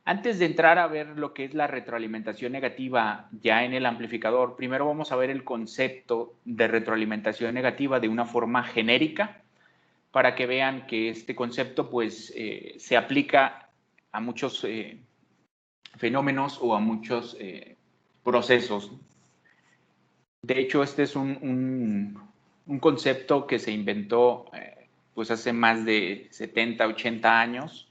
Antes de entrar a ver lo que es la retroalimentación negativa ya en el amplificador, primero vamos a ver el concepto de retroalimentación negativa de una forma genérica para que vean que este concepto pues se aplica a muchos fenómenos o a muchos procesos. De hecho, este es un concepto que se inventó pues hace más de 70, 80 años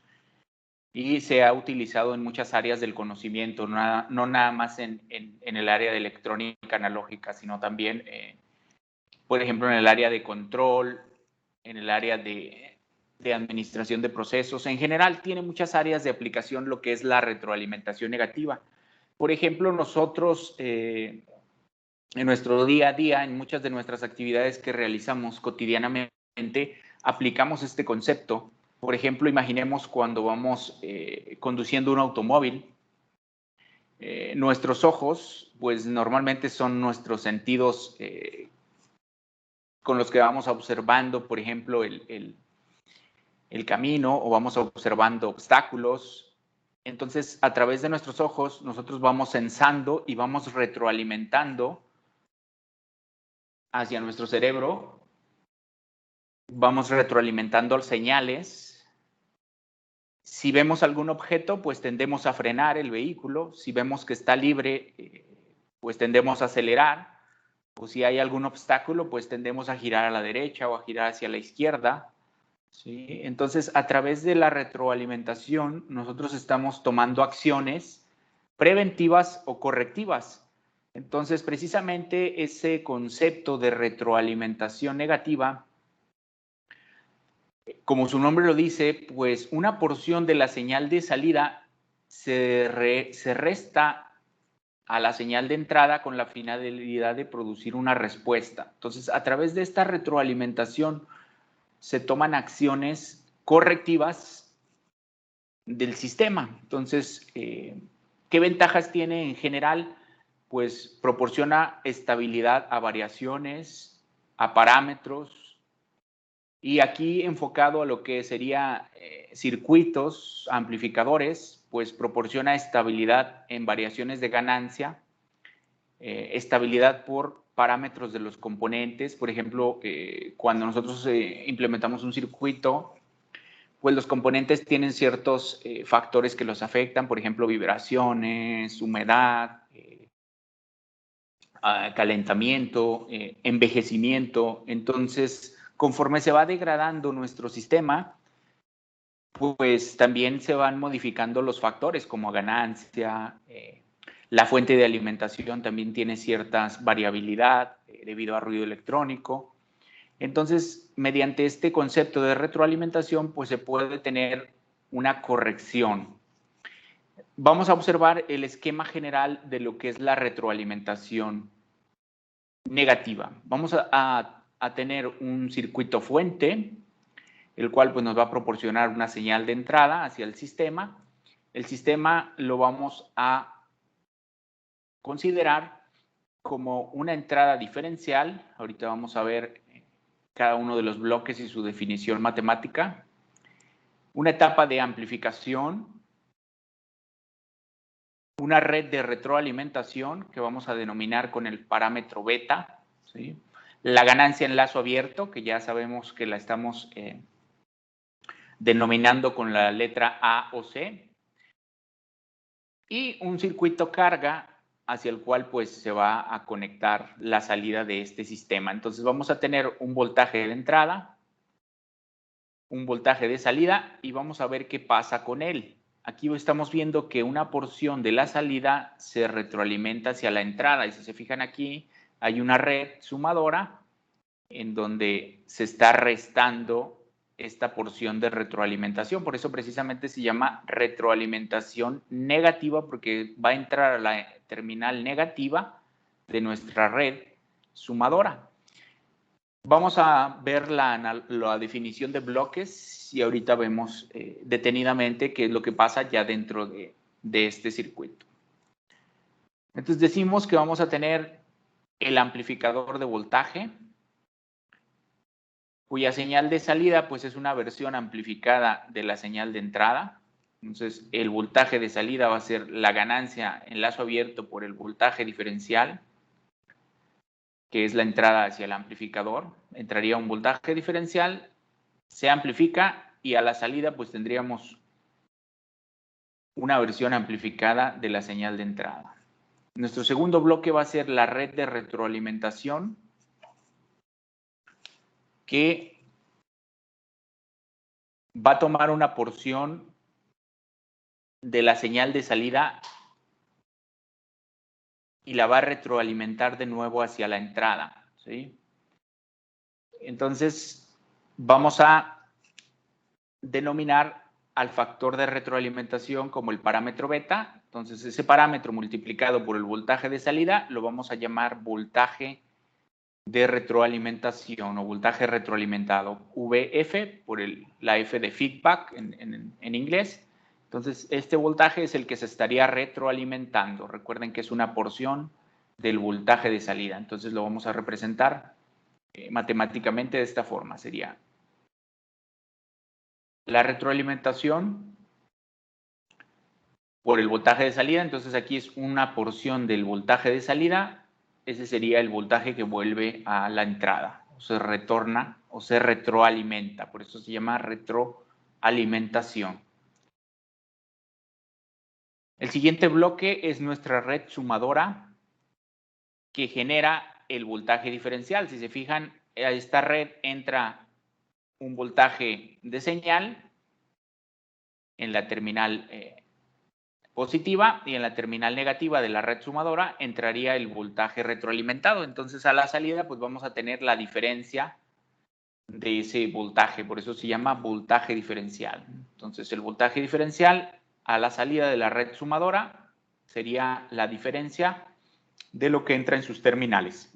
y se ha utilizado en muchas áreas del conocimiento, no nada más en el área de electrónica analógica, sino también, por ejemplo, en el área de control, en el área de administración de procesos. En general, tiene muchas áreas de aplicación lo que es la retroalimentación negativa. Por ejemplo, nosotros en nuestro día a día, en muchas de nuestras actividades que realizamos cotidianamente, aplicamos este concepto. Por ejemplo, imaginemos cuando vamos conduciendo un automóvil, nuestros ojos, pues normalmente son nuestros sentidos con los que vamos observando, por ejemplo, el camino o vamos observando obstáculos. Entonces, a través de nuestros ojos, nosotros vamos sensando y vamos retroalimentando hacia nuestro cerebro, vamos retroalimentando señales. Si vemos algún objeto, pues tendemos a frenar el vehículo. Si vemos que está libre, pues tendemos a acelerar. O si hay algún obstáculo, pues tendemos a girar a la derecha o a girar hacia la izquierda. ¿Sí? Entonces, a través de la retroalimentación, nosotros estamos tomando acciones preventivas o correctivas. Entonces, precisamente ese concepto de retroalimentación negativa, como su nombre lo dice, pues una porción de la señal de salida se resta a la señal de entrada con la finalidad de producir una respuesta. Entonces, a través de esta retroalimentación se toman acciones correctivas del sistema. Entonces, ¿qué ventajas tiene en general? Pues proporciona estabilidad a variaciones, a parámetros, y aquí enfocado a lo que sería circuitos, amplificadores, pues proporciona estabilidad en variaciones de ganancia, estabilidad por parámetros de los componentes. Por ejemplo, cuando nosotros implementamos un circuito, pues los componentes tienen ciertos factores que los afectan, por ejemplo, vibraciones, humedad, calentamiento, envejecimiento. Entonces, conforme se va degradando nuestro sistema, pues también se van modificando los factores como ganancia, la fuente de alimentación también tiene cierta variabilidad debido a ruido electrónico. Entonces, mediante este concepto de retroalimentación, pues se puede tener una corrección. Vamos a observar el esquema general de lo que es la retroalimentación negativa. Vamos a tener un circuito fuente, el cual pues, nos va a proporcionar una señal de entrada hacia el sistema. El sistema lo vamos a considerar como una entrada diferencial. Ahorita vamos a ver cada uno de los bloques y su definición matemática. Una etapa de amplificación, una red de retroalimentación que vamos a denominar con el parámetro beta, ¿sí? La ganancia en lazo abierto, que ya sabemos que la estamos denominando con la letra A o C, y un circuito carga hacia el cual pues se va a conectar la salida de este sistema. Entonces vamos a tener un voltaje de entrada, un voltaje de salida y vamos a ver qué pasa con él. Aquí estamos viendo que una porción de la salida se retroalimenta hacia la entrada y si se fijan aquí hay una red sumadora en donde se está restando esta porción de retroalimentación. Por eso precisamente se llama retroalimentación negativa porque va a entrar a la terminal negativa de nuestra red sumadora. Vamos a ver la definición de bloques y ahorita vemos detenidamente qué es lo que pasa ya dentro de este circuito. Entonces decimos que vamos a tener el amplificador de voltaje, cuya señal de salida pues es una versión amplificada de la señal de entrada. Entonces, el voltaje de salida va a ser la ganancia en lazo abierto por el voltaje diferencial, que es la entrada hacia el amplificador. Entraría un voltaje diferencial, se amplifica y a la salida pues tendríamos una versión amplificada de la señal de entrada. Nuestro segundo bloque va a ser la red de retroalimentación, que va a tomar una porción de la señal de salida y la va a retroalimentar de nuevo hacia la entrada, ¿sí? Entonces, vamos a denominar al factor de retroalimentación como el parámetro beta. Entonces, ese parámetro multiplicado por el voltaje de salida lo vamos a llamar voltaje de retroalimentación o voltaje retroalimentado, VF, por la F de feedback en inglés. Entonces, este voltaje es el que se estaría retroalimentando. Recuerden que es una porción del voltaje de salida. Entonces, lo vamos a representar matemáticamente de esta forma. Sería la retroalimentación por el voltaje de salida. Entonces, aquí es una porción del voltaje de salida. Ese sería el voltaje que vuelve a la entrada, o se retorna o se retroalimenta. Por eso se llama retroalimentación. El siguiente bloque es nuestra red sumadora, que genera el voltaje diferencial. Si se fijan, a esta red entra un voltaje de señal en la terminal positiva, y en la terminal negativa de la red sumadora entraría el voltaje retroalimentado. Entonces, a la salida pues vamos a tener la diferencia de ese voltaje, por eso se llama voltaje diferencial. Entonces, el voltaje diferencial a la salida de la red sumadora sería la diferencia de lo que entra en sus terminales,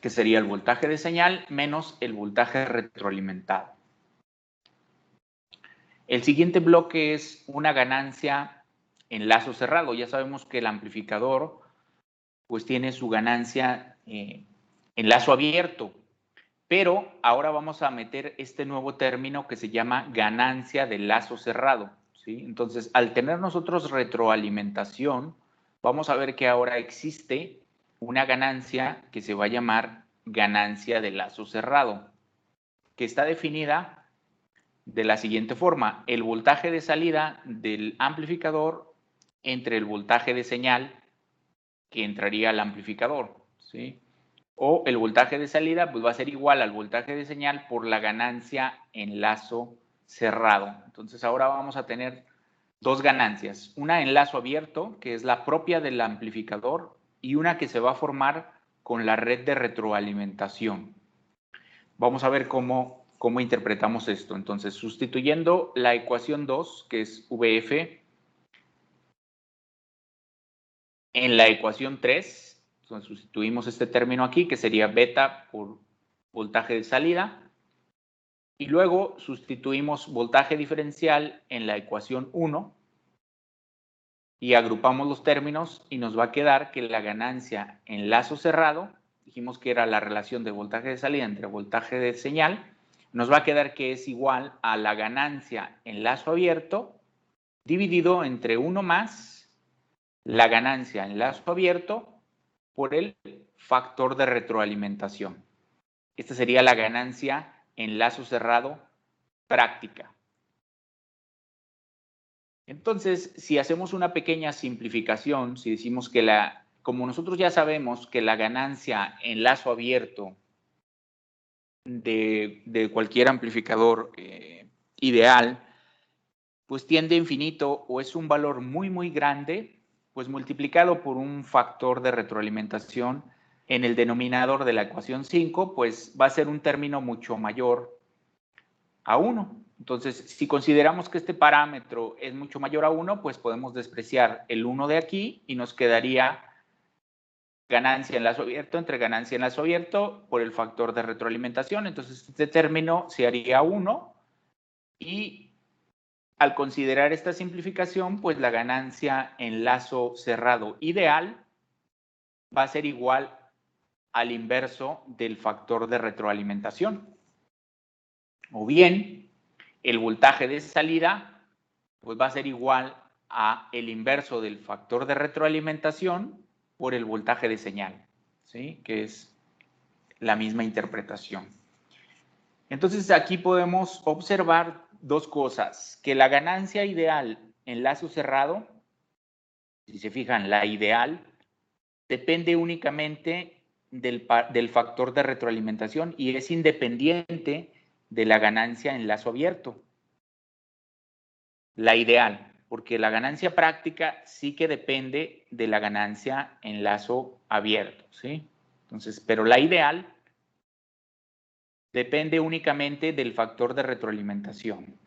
que sería el voltaje de señal menos el voltaje retroalimentado. El siguiente bloque es una ganancia en lazo cerrado. Ya sabemos que el amplificador pues tiene su ganancia en lazo abierto, pero ahora vamos a meter este nuevo término que se llama ganancia de lazo cerrado, ¿sí? Entonces, al tener nosotros retroalimentación, vamos a ver que ahora existe una ganancia que se va a llamar ganancia de lazo cerrado, que está definida de la siguiente forma: el voltaje de salida del amplificador entre el voltaje de señal que entraría al amplificador, ¿sí? O el voltaje de salida pues va a ser igual al voltaje de señal por la ganancia en lazo cerrado. Entonces, ahora vamos a tener dos ganancias, una en lazo abierto, que es la propia del amplificador, y una que se va a formar con la red de retroalimentación. Vamos a ver cómo interpretamos esto. Entonces, sustituyendo la ecuación 2, que es VF, en la ecuación 3, entonces sustituimos este término aquí, que sería beta por voltaje de salida, y luego sustituimos voltaje diferencial en la ecuación 1, y agrupamos los términos, y nos va a quedar que la ganancia en lazo cerrado, dijimos que era la relación de voltaje de salida entre voltaje de señal, nos va a quedar que es igual a la ganancia en lazo abierto dividido entre 1 más la ganancia en lazo abierto por el factor de retroalimentación. Esta sería la ganancia en lazo cerrado práctica. Entonces, si hacemos una pequeña simplificación, si decimos que como nosotros ya sabemos que la ganancia en lazo abierto de cualquier amplificador ideal, pues tiende a infinito o es un valor muy, muy grande, pues multiplicado por un factor de retroalimentación en el denominador de la ecuación 5, pues va a ser un término mucho mayor a 1. Entonces, si consideramos que este parámetro es mucho mayor a 1, pues podemos despreciar el 1 de aquí y nos quedaría ganancia en lazo abierto entre ganancia en lazo abierto por el factor de retroalimentación. Entonces, este término se haría 1, y al considerar esta simplificación, pues la ganancia en lazo cerrado ideal va a ser igual al inverso del factor de retroalimentación. O bien, el voltaje de salida pues va a ser igual a el inverso del factor de retroalimentación por el voltaje de señal, ¿sí? Que es la misma interpretación. Entonces aquí podemos observar dos cosas, que la ganancia ideal en lazo cerrado, si se fijan, la ideal depende únicamente del factor de retroalimentación y es independiente de la ganancia en lazo abierto. La ideal, porque la ganancia práctica sí que depende de la ganancia en lazo abierto, ¿sí? Entonces, pero la ideal depende únicamente del factor de retroalimentación.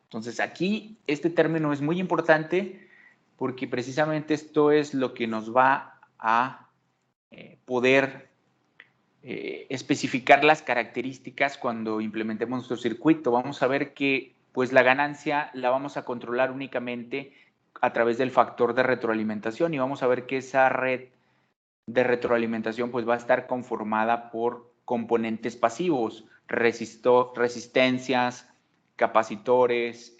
Entonces, aquí este término es muy importante porque precisamente esto es lo que nos va a poder especificar las características cuando implementemos nuestro circuito. Vamos a ver que pues la ganancia la vamos a controlar únicamente a través del factor de retroalimentación y vamos a ver que esa red de retroalimentación pues va a estar conformada por componentes pasivos, resistencias, capacitores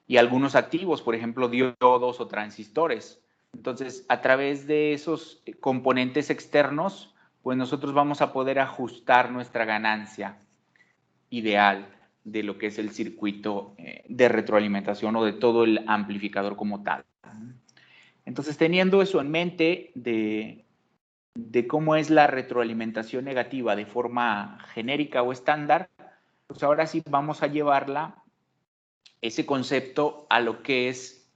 y algunos activos, por ejemplo, diodos o transistores. Entonces, a través de esos componentes externos, pues nosotros vamos a poder ajustar nuestra ganancia ideal de lo que es el circuito de retroalimentación o de todo el amplificador como tal. Entonces, teniendo eso en mente de cómo es la retroalimentación negativa de forma genérica o estándar, pues ahora sí vamos a llevarla, ese concepto, a lo que es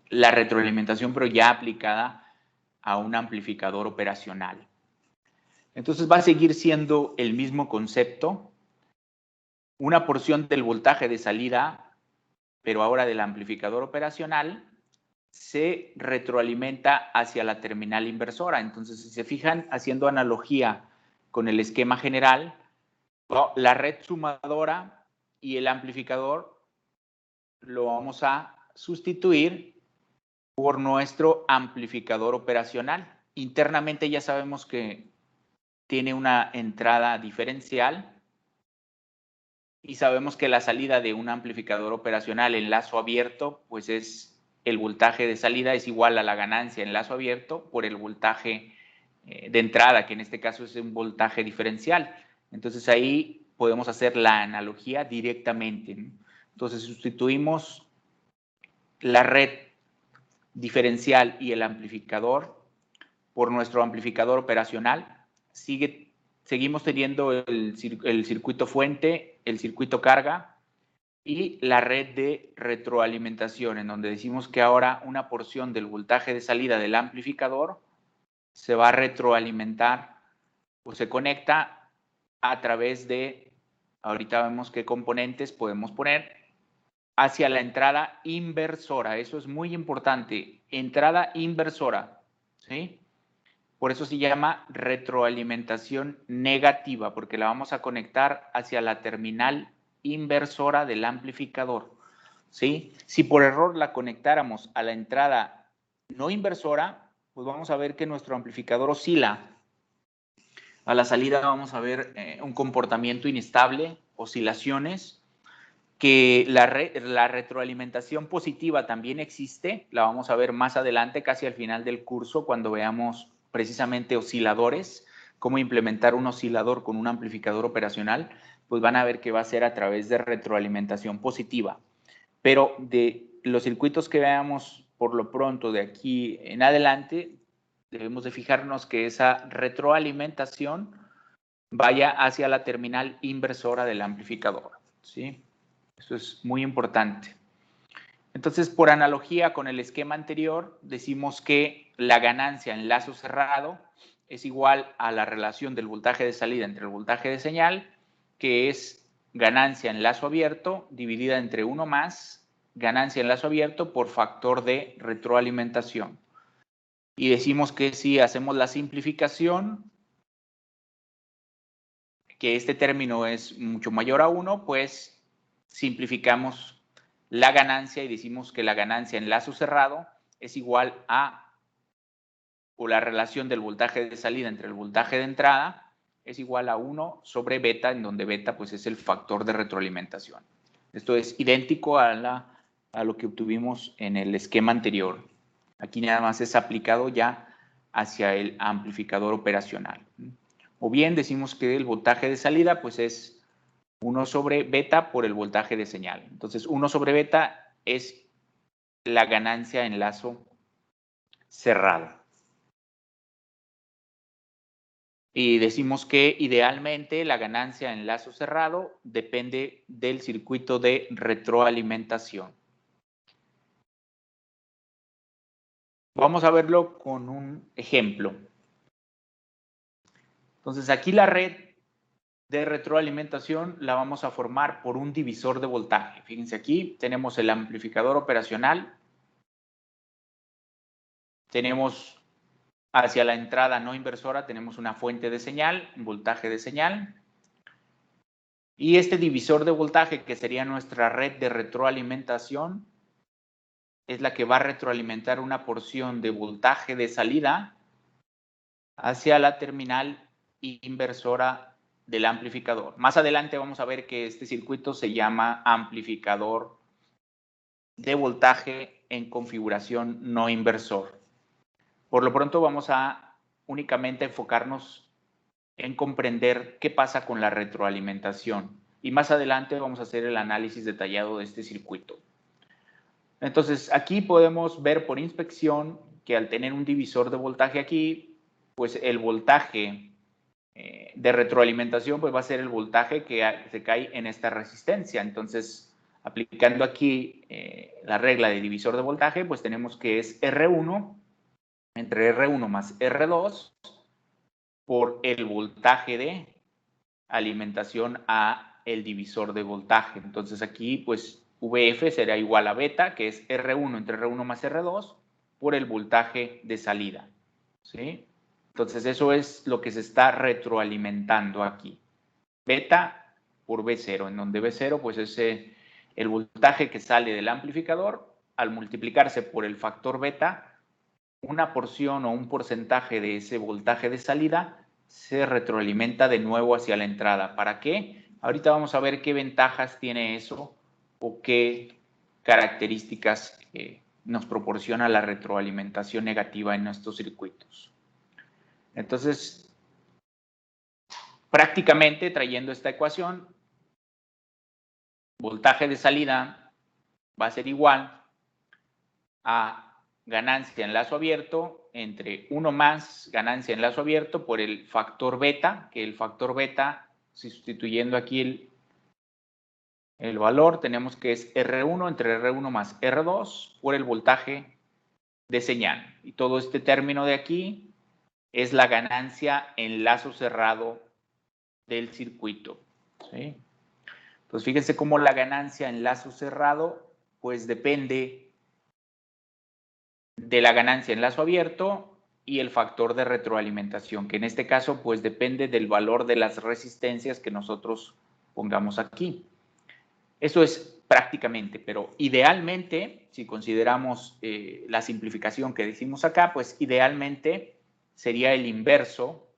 la retroalimentación, pero ya aplicada a un amplificador operacional. Entonces va a seguir siendo el mismo concepto, una porción del voltaje de salida, pero ahora del amplificador operacional, se retroalimenta hacia la terminal inversora. Entonces, si se fijan, haciendo analogía con el esquema general, la red sumadora y el amplificador lo vamos a sustituir por nuestro amplificador operacional. Internamente ya sabemos que tiene una entrada diferencial y sabemos que la salida de un amplificador operacional en lazo abierto, pues es el voltaje de salida es igual a la ganancia en lazo abierto por el voltaje de entrada, que en este caso es un voltaje diferencial. Entonces ahí podemos hacer la analogía directamente, ¿no? Entonces sustituimos la red diferencial y el amplificador por nuestro amplificador operacional. Seguimos teniendo el circuito fuente, el circuito carga y la red de retroalimentación, en donde decimos que ahora una porción del voltaje de salida del amplificador se va a retroalimentar o se conecta a través de, ahorita vemos qué componentes podemos poner, hacia la entrada inversora. Eso es muy importante, entrada inversora, ¿sí? Por eso se llama retroalimentación negativa, porque la vamos a conectar hacia la terminal inversora del amplificador, ¿sí? Si por error la conectáramos a la entrada no inversora, pues vamos a ver que nuestro amplificador oscila. A la salida vamos a ver un comportamiento inestable, oscilaciones, que la retroalimentación positiva también existe, la vamos a ver más adelante, casi al final del curso, cuando veamos precisamente osciladores, cómo implementar un oscilador con un amplificador operacional, pues van a ver que va a ser a través de retroalimentación positiva. Pero de los circuitos que veamos por lo pronto de aquí en adelante, debemos de fijarnos que esa retroalimentación vaya hacia la terminal inversora del amplificador, ¿sí? Eso es muy importante. Entonces, por analogía con el esquema anterior, decimos que la ganancia en lazo cerrado es igual a la relación del voltaje de salida entre el voltaje de señal, que es ganancia en lazo abierto dividida entre 1 más ganancia en lazo abierto por factor de retroalimentación. Y decimos que si hacemos la simplificación, que este término es mucho mayor a 1, pues simplificamos la ganancia y decimos que la ganancia en lazo cerrado es igual a, o la relación del voltaje de salida entre el voltaje de entrada es igual a 1 sobre beta, en donde beta pues es el factor de retroalimentación. Esto es idéntico a lo que obtuvimos en el esquema anterior. Aquí nada más es aplicado ya hacia el amplificador operacional. O bien decimos que el voltaje de salida pues es 1 sobre beta por el voltaje de señal. Entonces 1 sobre beta es la ganancia en lazo cerrado. Y decimos que idealmente la ganancia en lazo cerrado depende del circuito de retroalimentación. Vamos a verlo con un ejemplo. Entonces aquí la red de retroalimentación la vamos a formar por un divisor de voltaje. Fíjense aquí, tenemos el amplificador operacional, tenemos hacia la entrada no inversora, tenemos una fuente de señal, un voltaje de señal, y este divisor de voltaje, que sería nuestra red de retroalimentación, es la que va a retroalimentar una porción de voltaje de salida hacia la terminal inversora del amplificador. Más adelante vamos a ver que este circuito se llama amplificador de voltaje en configuración no inversor. Por lo pronto vamos a únicamente enfocarnos en comprender qué pasa con la retroalimentación y más adelante vamos a hacer el análisis detallado de este circuito. Entonces aquí podemos ver por inspección que al tener un divisor de voltaje aquí, pues el voltaje de retroalimentación pues va a ser el voltaje que se cae en esta resistencia. Entonces, aplicando aquí la regla de divisor de voltaje, pues tenemos que es R1 entre R1 más R2 por el voltaje de alimentación a el divisor de voltaje. Entonces aquí pues VF será igual a beta, que es R1 entre R1 más R2 por el voltaje de salida. ¿Sí? Entonces eso es lo que se está retroalimentando aquí. Beta por B0, en donde B0 pues es el voltaje que sale del amplificador. Al multiplicarse por el factor beta, una porción o un porcentaje de ese voltaje de salida se retroalimenta de nuevo hacia la entrada. ¿Para qué? Ahorita vamos a ver qué ventajas tiene eso o qué características nos proporciona la retroalimentación negativa en estos circuitos. Entonces, prácticamente trayendo esta ecuación, voltaje de salida va a ser igual a ganancia en lazo abierto entre 1 más ganancia en lazo abierto por el factor beta, que el factor beta, sustituyendo aquí el valor, tenemos que es R1 entre R1 más R2 por el voltaje de señal. Y todo este término de aquí es la ganancia en lazo cerrado del circuito. ¿Sí? Entonces, fíjense cómo la ganancia en lazo cerrado, pues depende de la ganancia en lazo abierto y el factor de retroalimentación, que en este caso pues depende del valor de las resistencias que nosotros pongamos aquí. Eso es prácticamente, pero idealmente, si consideramos la simplificación que decimos acá, pues idealmente sería el inverso.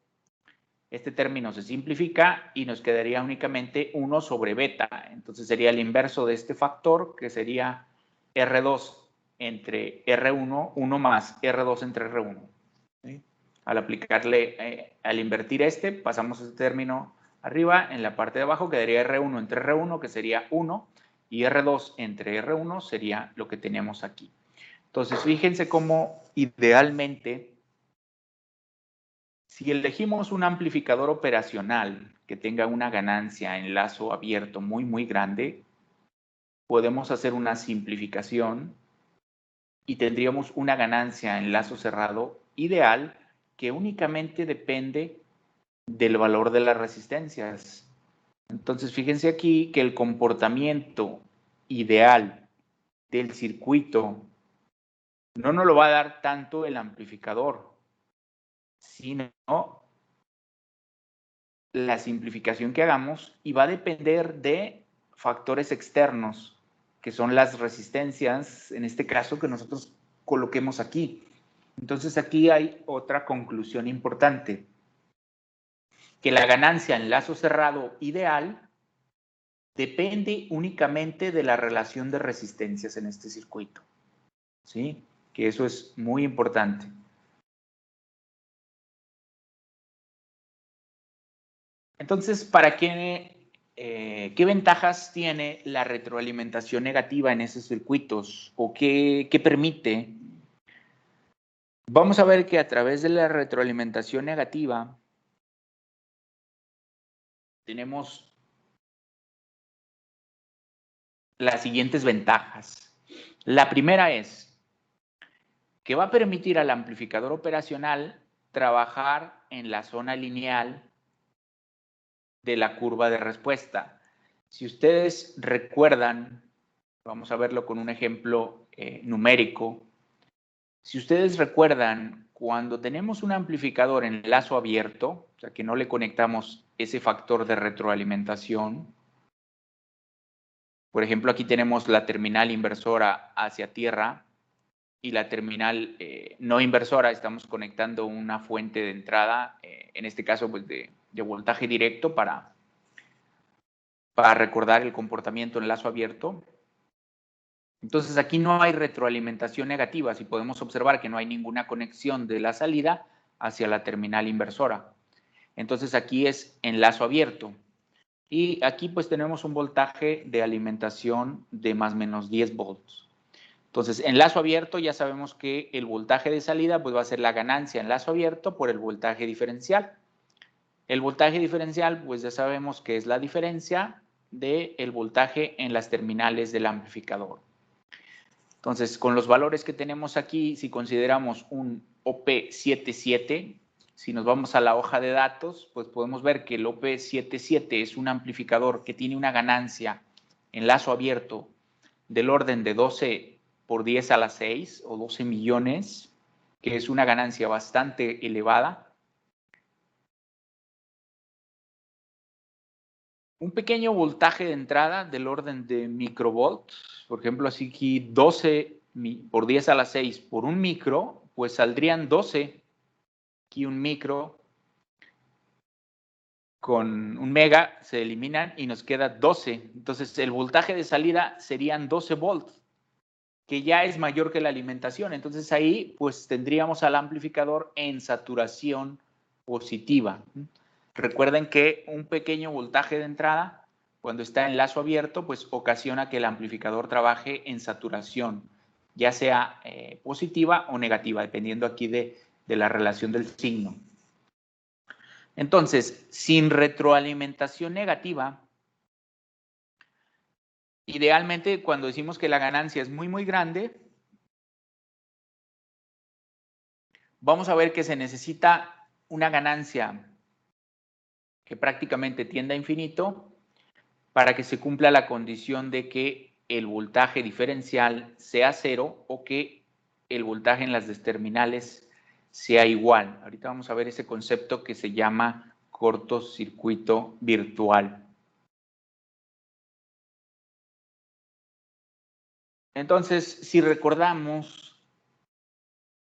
Este término se simplifica y nos quedaría únicamente 1 sobre beta. Entonces sería el inverso de este factor, que sería R2 entre R1, 1 más R2 entre R1. ¿Sí? Al aplicarle, al invertir este, pasamos este término arriba, en la parte de abajo quedaría R1 entre R1, que sería 1, y R2 entre R1 sería lo que tenemos aquí. Entonces, fíjense cómo idealmente, si elegimos un amplificador operacional que tenga una ganancia en lazo abierto muy grande, podemos hacer una simplificación y tendríamos una ganancia en lazo cerrado ideal que únicamente depende del valor de las resistencias. Entonces, fíjense aquí que el comportamiento ideal del circuito no nos lo va a dar tanto el amplificador, sino la simplificación que hagamos, y va a depender de factores externos, que son las resistencias, en este caso, que nosotros coloquemos aquí. Entonces, aquí hay otra conclusión importante, que la ganancia en lazo cerrado ideal depende únicamente de la relación de resistencias en este circuito, ¿sí? Que eso es muy importante. Entonces, ¿qué ventajas tiene la retroalimentación negativa en esos circuitos? ¿O qué permite? Vamos a ver que a través de la retroalimentación negativa tenemos las siguientes ventajas. La primera es que va a permitir al amplificador operacional trabajar en la zona lineal de la curva de respuesta. Si ustedes recuerdan, vamos a verlo con un ejemplo numérico. Si ustedes recuerdan, cuando tenemos un amplificador en lazo abierto, o sea que no le conectamos ese factor de retroalimentación, por ejemplo, aquí tenemos la terminal inversora hacia tierra y la terminal no inversora, estamos conectando una fuente de entrada, en este caso pues de voltaje directo para recordar el comportamiento en lazo abierto. Entonces aquí no hay retroalimentación negativa, si podemos observar que no hay ninguna conexión de la salida hacia la terminal inversora. Entonces aquí es en lazo abierto. Y aquí pues tenemos un voltaje de alimentación de más o menos 10 volts. Entonces en lazo abierto ya sabemos que el voltaje de salida pues va a ser la ganancia en lazo abierto por el voltaje diferencial. El voltaje diferencial pues ya sabemos que es la diferencia del voltaje en las terminales del amplificador. Entonces, con los valores que tenemos aquí, si consideramos un OP77, si nos vamos a la hoja de datos, pues podemos ver que el OP77 es un amplificador que tiene una ganancia en lazo abierto del orden de 12 por 10 a la 6 o 12 millones, que es una ganancia bastante elevada. Un pequeño voltaje de entrada del orden de microvolts, por ejemplo, así aquí 12 por 10 a la 6 por un micro, pues saldrían 12. Aquí un micro con un mega se eliminan y nos queda 12. Entonces el voltaje de salida serían 12 volts, que ya es mayor que la alimentación. Entonces ahí pues tendríamos al amplificador en saturación positiva. Recuerden que un pequeño voltaje de entrada, cuando está en lazo abierto, pues ocasiona que el amplificador trabaje en saturación, ya sea positiva o negativa, dependiendo aquí de la relación del signo. Entonces, sin retroalimentación negativa, idealmente cuando decimos que la ganancia es muy, muy grande, vamos a ver que se necesita una ganancia que prácticamente tienda a infinito para que se cumpla la condición de que el voltaje diferencial sea cero o que el voltaje en las terminales sea igual. Ahorita vamos a ver ese concepto que se llama cortocircuito virtual. Entonces, si recordamos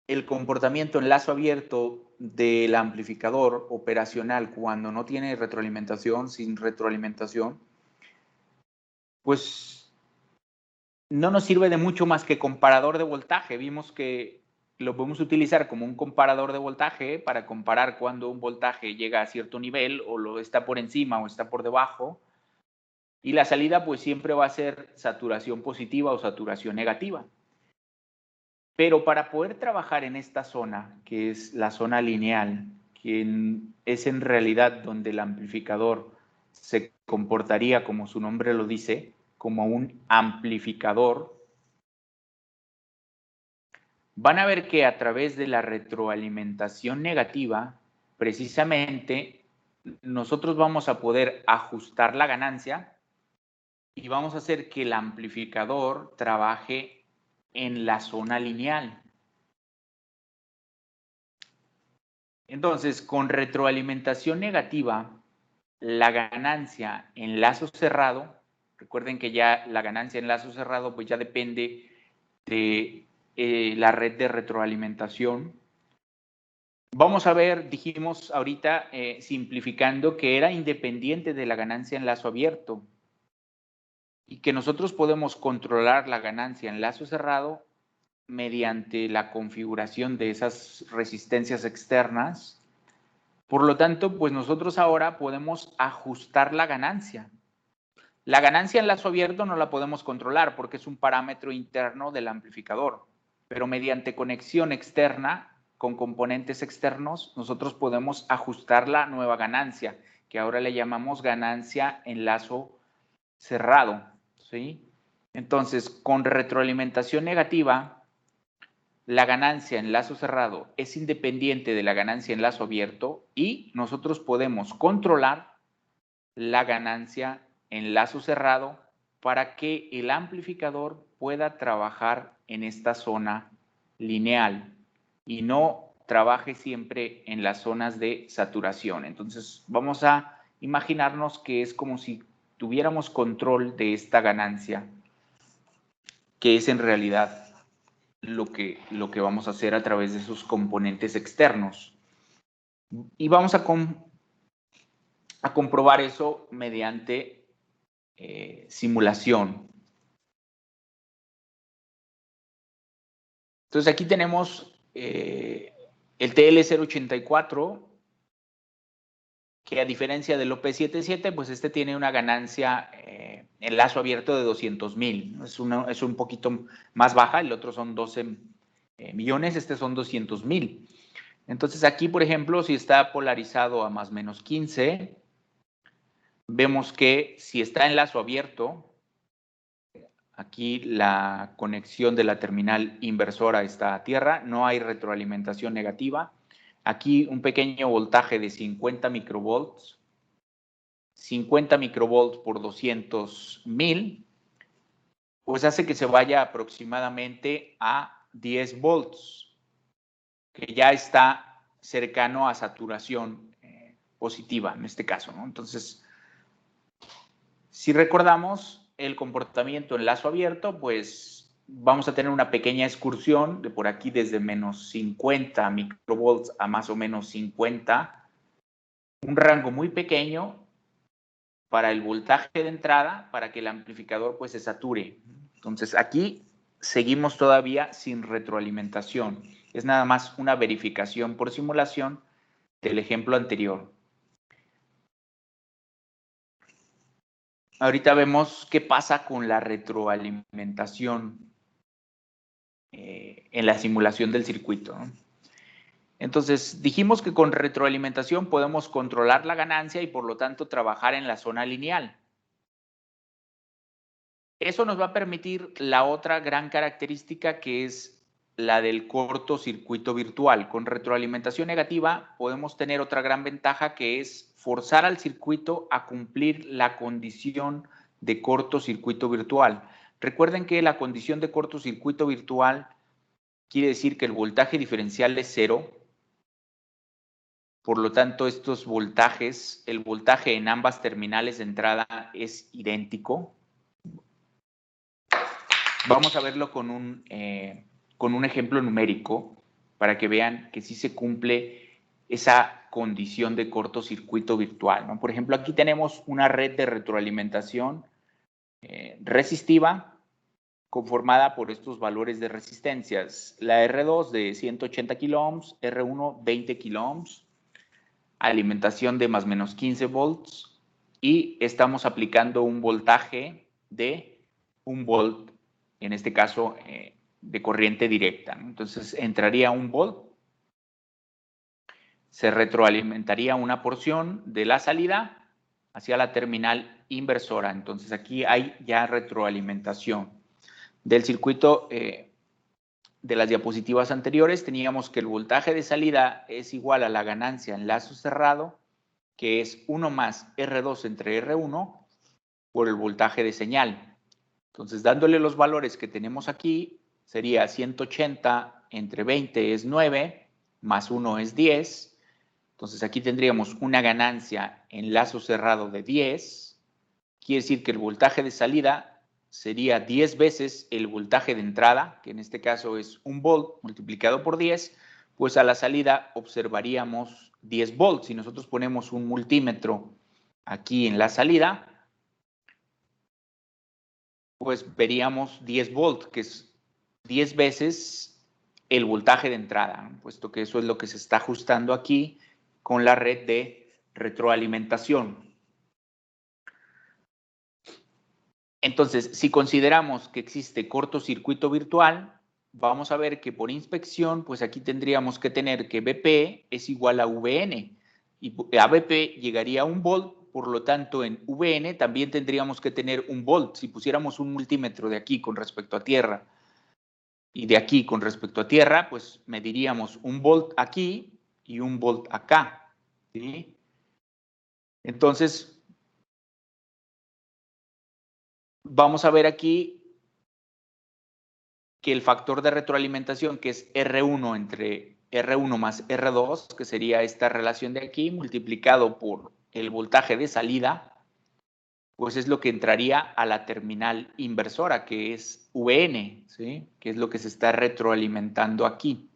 el comportamiento en lazo abierto del amplificador operacional cuando no tiene retroalimentación, sin retroalimentación, pues no nos sirve de mucho más que comparador de voltaje. Vimos que lo podemos utilizar como un comparador de voltaje para comparar cuando un voltaje llega a cierto nivel o lo está por encima o está por debajo. Y la salida pues siempre va a ser saturación positiva o saturación negativa. Pero para poder trabajar en esta zona, que es la zona lineal, que es en realidad donde el amplificador se comportaría, como su nombre lo dice, como un amplificador, van a ver que a través de la retroalimentación negativa, precisamente, nosotros vamos a poder ajustar la ganancia y vamos a hacer que el amplificador trabaje en la zona lineal. Entonces, con retroalimentación negativa, la ganancia en lazo cerrado, recuerden que ya la ganancia en lazo cerrado pues ya depende de la red de retroalimentación. Vamos a ver, dijimos ahorita, simplificando, que era independiente de la ganancia en lazo abierto. y que nosotros podemos controlar la ganancia en lazo cerrado mediante la configuración de esas resistencias externas. Por lo tanto, pues nosotros ahora podemos ajustar la ganancia. La ganancia en lazo abierto no la podemos controlar porque es un parámetro interno del amplificador, pero mediante conexión externa con componentes externos, nosotros podemos ajustar la nueva ganancia, que ahora le llamamos ganancia en lazo cerrado, ¿sí? Entonces, con retroalimentación negativa, la ganancia en lazo cerrado es independiente de la ganancia en lazo abierto y nosotros podemos controlar la ganancia en lazo cerrado para que el amplificador pueda trabajar en esta zona lineal y no trabaje siempre en las zonas de saturación. Entonces, vamos a imaginarnos que es como si tuviéramos control de esta ganancia, que es en realidad lo que vamos a hacer a través de sus componentes externos. Y vamos a comprobar eso mediante simulación. Entonces aquí tenemos el TL084, que a diferencia del OP77, pues este tiene una ganancia en lazo abierto de 200,000. Es un poquito más baja, el otro son 12 millones, este son 200,000. Entonces aquí, por ejemplo, si está polarizado a más o menos 15, vemos que si está en lazo abierto, aquí la conexión de la terminal inversora está a tierra, no hay retroalimentación negativa. Aquí un pequeño voltaje de 50 microvolts. 50 microvolts por 200,000, pues hace que se vaya aproximadamente a 10 volts, que ya está cercano a saturación positiva en este caso, ¿no? Entonces, si recordamos el comportamiento en lazo abierto, pues vamos a tener una pequeña excursión de por aquí desde menos 50 microvolts a más o menos 50, un rango muy pequeño para el voltaje de entrada, para que el amplificador pues se sature. Entonces aquí seguimos todavía sin retroalimentación. Es nada más una verificación por simulación del ejemplo anterior. Ahorita vemos qué pasa con la retroalimentación en la simulación del circuito, ¿no? Entonces, dijimos que con retroalimentación podemos controlar la ganancia y por lo tanto trabajar en la zona lineal. Eso nos va a permitir la otra gran característica, que es la del cortocircuito virtual. Con retroalimentación negativa podemos tener otra gran ventaja, que es forzar al circuito a cumplir la condición de cortocircuito virtual. Recuerden que la condición de cortocircuito virtual quiere decir que el voltaje diferencial es 0. Por lo tanto, estos voltajes, el voltaje en ambas terminales de entrada es idéntico. Vamos a verlo con un ejemplo numérico para que vean que sí se cumple esa condición de cortocircuito virtual, ¿no? Por ejemplo, aquí tenemos una red de retroalimentación resistiva conformada por estos valores de resistencias. La R2 de 180 kiloohms, R1 20 kiloohms, alimentación de más o menos 15 volts y estamos aplicando un voltaje de 1 volt, en este caso de corriente directa, ¿no? Entonces entraría 1 volt, se retroalimentaría una porción de la salida hacia la terminal inversora. Entonces aquí hay ya retroalimentación. Del circuito de las diapositivas anteriores teníamos que el voltaje de salida es igual a la ganancia en lazo cerrado, que es 1 más R2 entre R1 por el voltaje de señal. Entonces, dándole los valores que tenemos aquí, sería 180 entre 20 es 9, más 1 es 10. Entonces, aquí tendríamos una ganancia en lazo cerrado de 10. Quiere decir que el voltaje de salida sería 10 veces el voltaje de entrada, que en este caso es 1 volt multiplicado por 10, pues a la salida observaríamos 10 volts. Si nosotros ponemos un multímetro aquí en la salida, pues veríamos 10 volts, que es 10 veces el voltaje de entrada, puesto que eso es lo que se está ajustando aquí con la red de retroalimentación. Entonces, si consideramos que existe cortocircuito virtual, vamos a ver que por inspección, pues aquí tendríamos que tener que BP es igual a VN, y a BP llegaría a 1 volt, por lo tanto en VN también tendríamos que tener 1 volt. Si pusiéramos un multímetro de aquí con respecto a tierra y de aquí con respecto a tierra, pues mediríamos 1 volt aquí y 1 volt acá, ¿sí? Entonces, vamos a ver aquí que el factor de retroalimentación, que es R1 entre R1 más R2, que sería esta relación de aquí, multiplicado por el voltaje de salida, pues es lo que entraría a la terminal inversora, que es VN, ¿sí? Que es lo que se está retroalimentando aquí.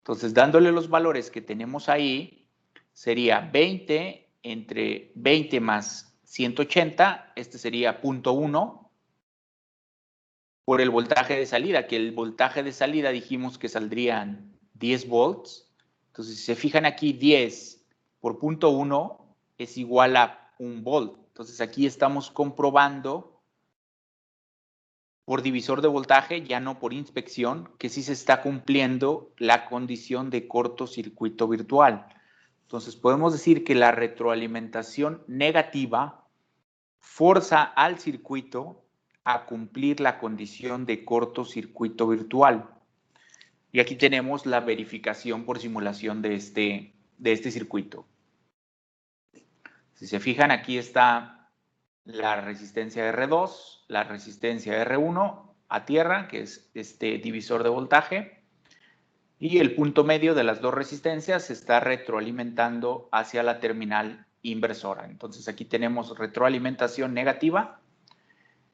Entonces, dándole los valores que tenemos ahí, sería 20 entre 20 más 180, este sería 0.1, por el voltaje de salida, que el voltaje de salida dijimos que saldrían 10 volts. Entonces, si se fijan aquí, 10 por 0.1 es igual a 1 volt. Entonces, aquí estamos comprobando por divisor de voltaje, ya no por inspección, que sí se está cumpliendo la condición de cortocircuito virtual. Entonces, podemos decir que la retroalimentación negativa forza al circuito a cumplir la condición de cortocircuito virtual. Y aquí tenemos la verificación por simulación de este circuito. Si se fijan, aquí está la resistencia R2, la resistencia R1 a tierra, que es este divisor de voltaje, y el punto medio de las dos resistencias se está retroalimentando hacia la terminal inversora. Entonces aquí tenemos retroalimentación negativa,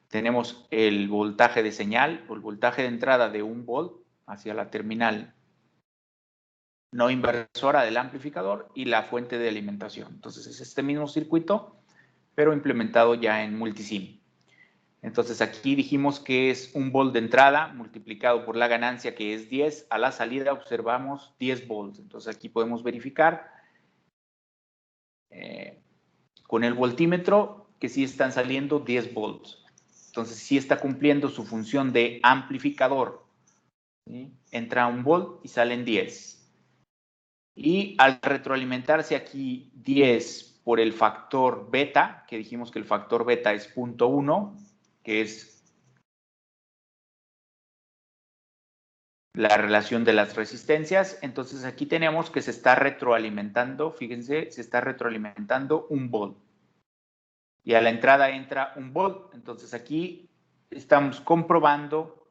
tenemos el voltaje de señal o el voltaje de entrada de 1 volt hacia la terminal no inversora del amplificador y la fuente de alimentación. Entonces es este mismo circuito, pero implementado ya en multisim. Entonces aquí dijimos que es 1 volt de entrada multiplicado por la ganancia, que es 10. A la salida observamos 10 volts. Entonces aquí podemos verificar con el voltímetro que sí están saliendo 10 volts. Entonces sí está cumpliendo su función de amplificador, ¿sí? Entra 1 volt y salen 10. Y al retroalimentarse aquí 10 por el factor beta, que dijimos que el factor beta es 0.1, que es la relación de las resistencias, entonces aquí tenemos que se está retroalimentando, fíjense, se está retroalimentando 1 volt. Y a la entrada entra 1 volt, entonces aquí estamos comprobando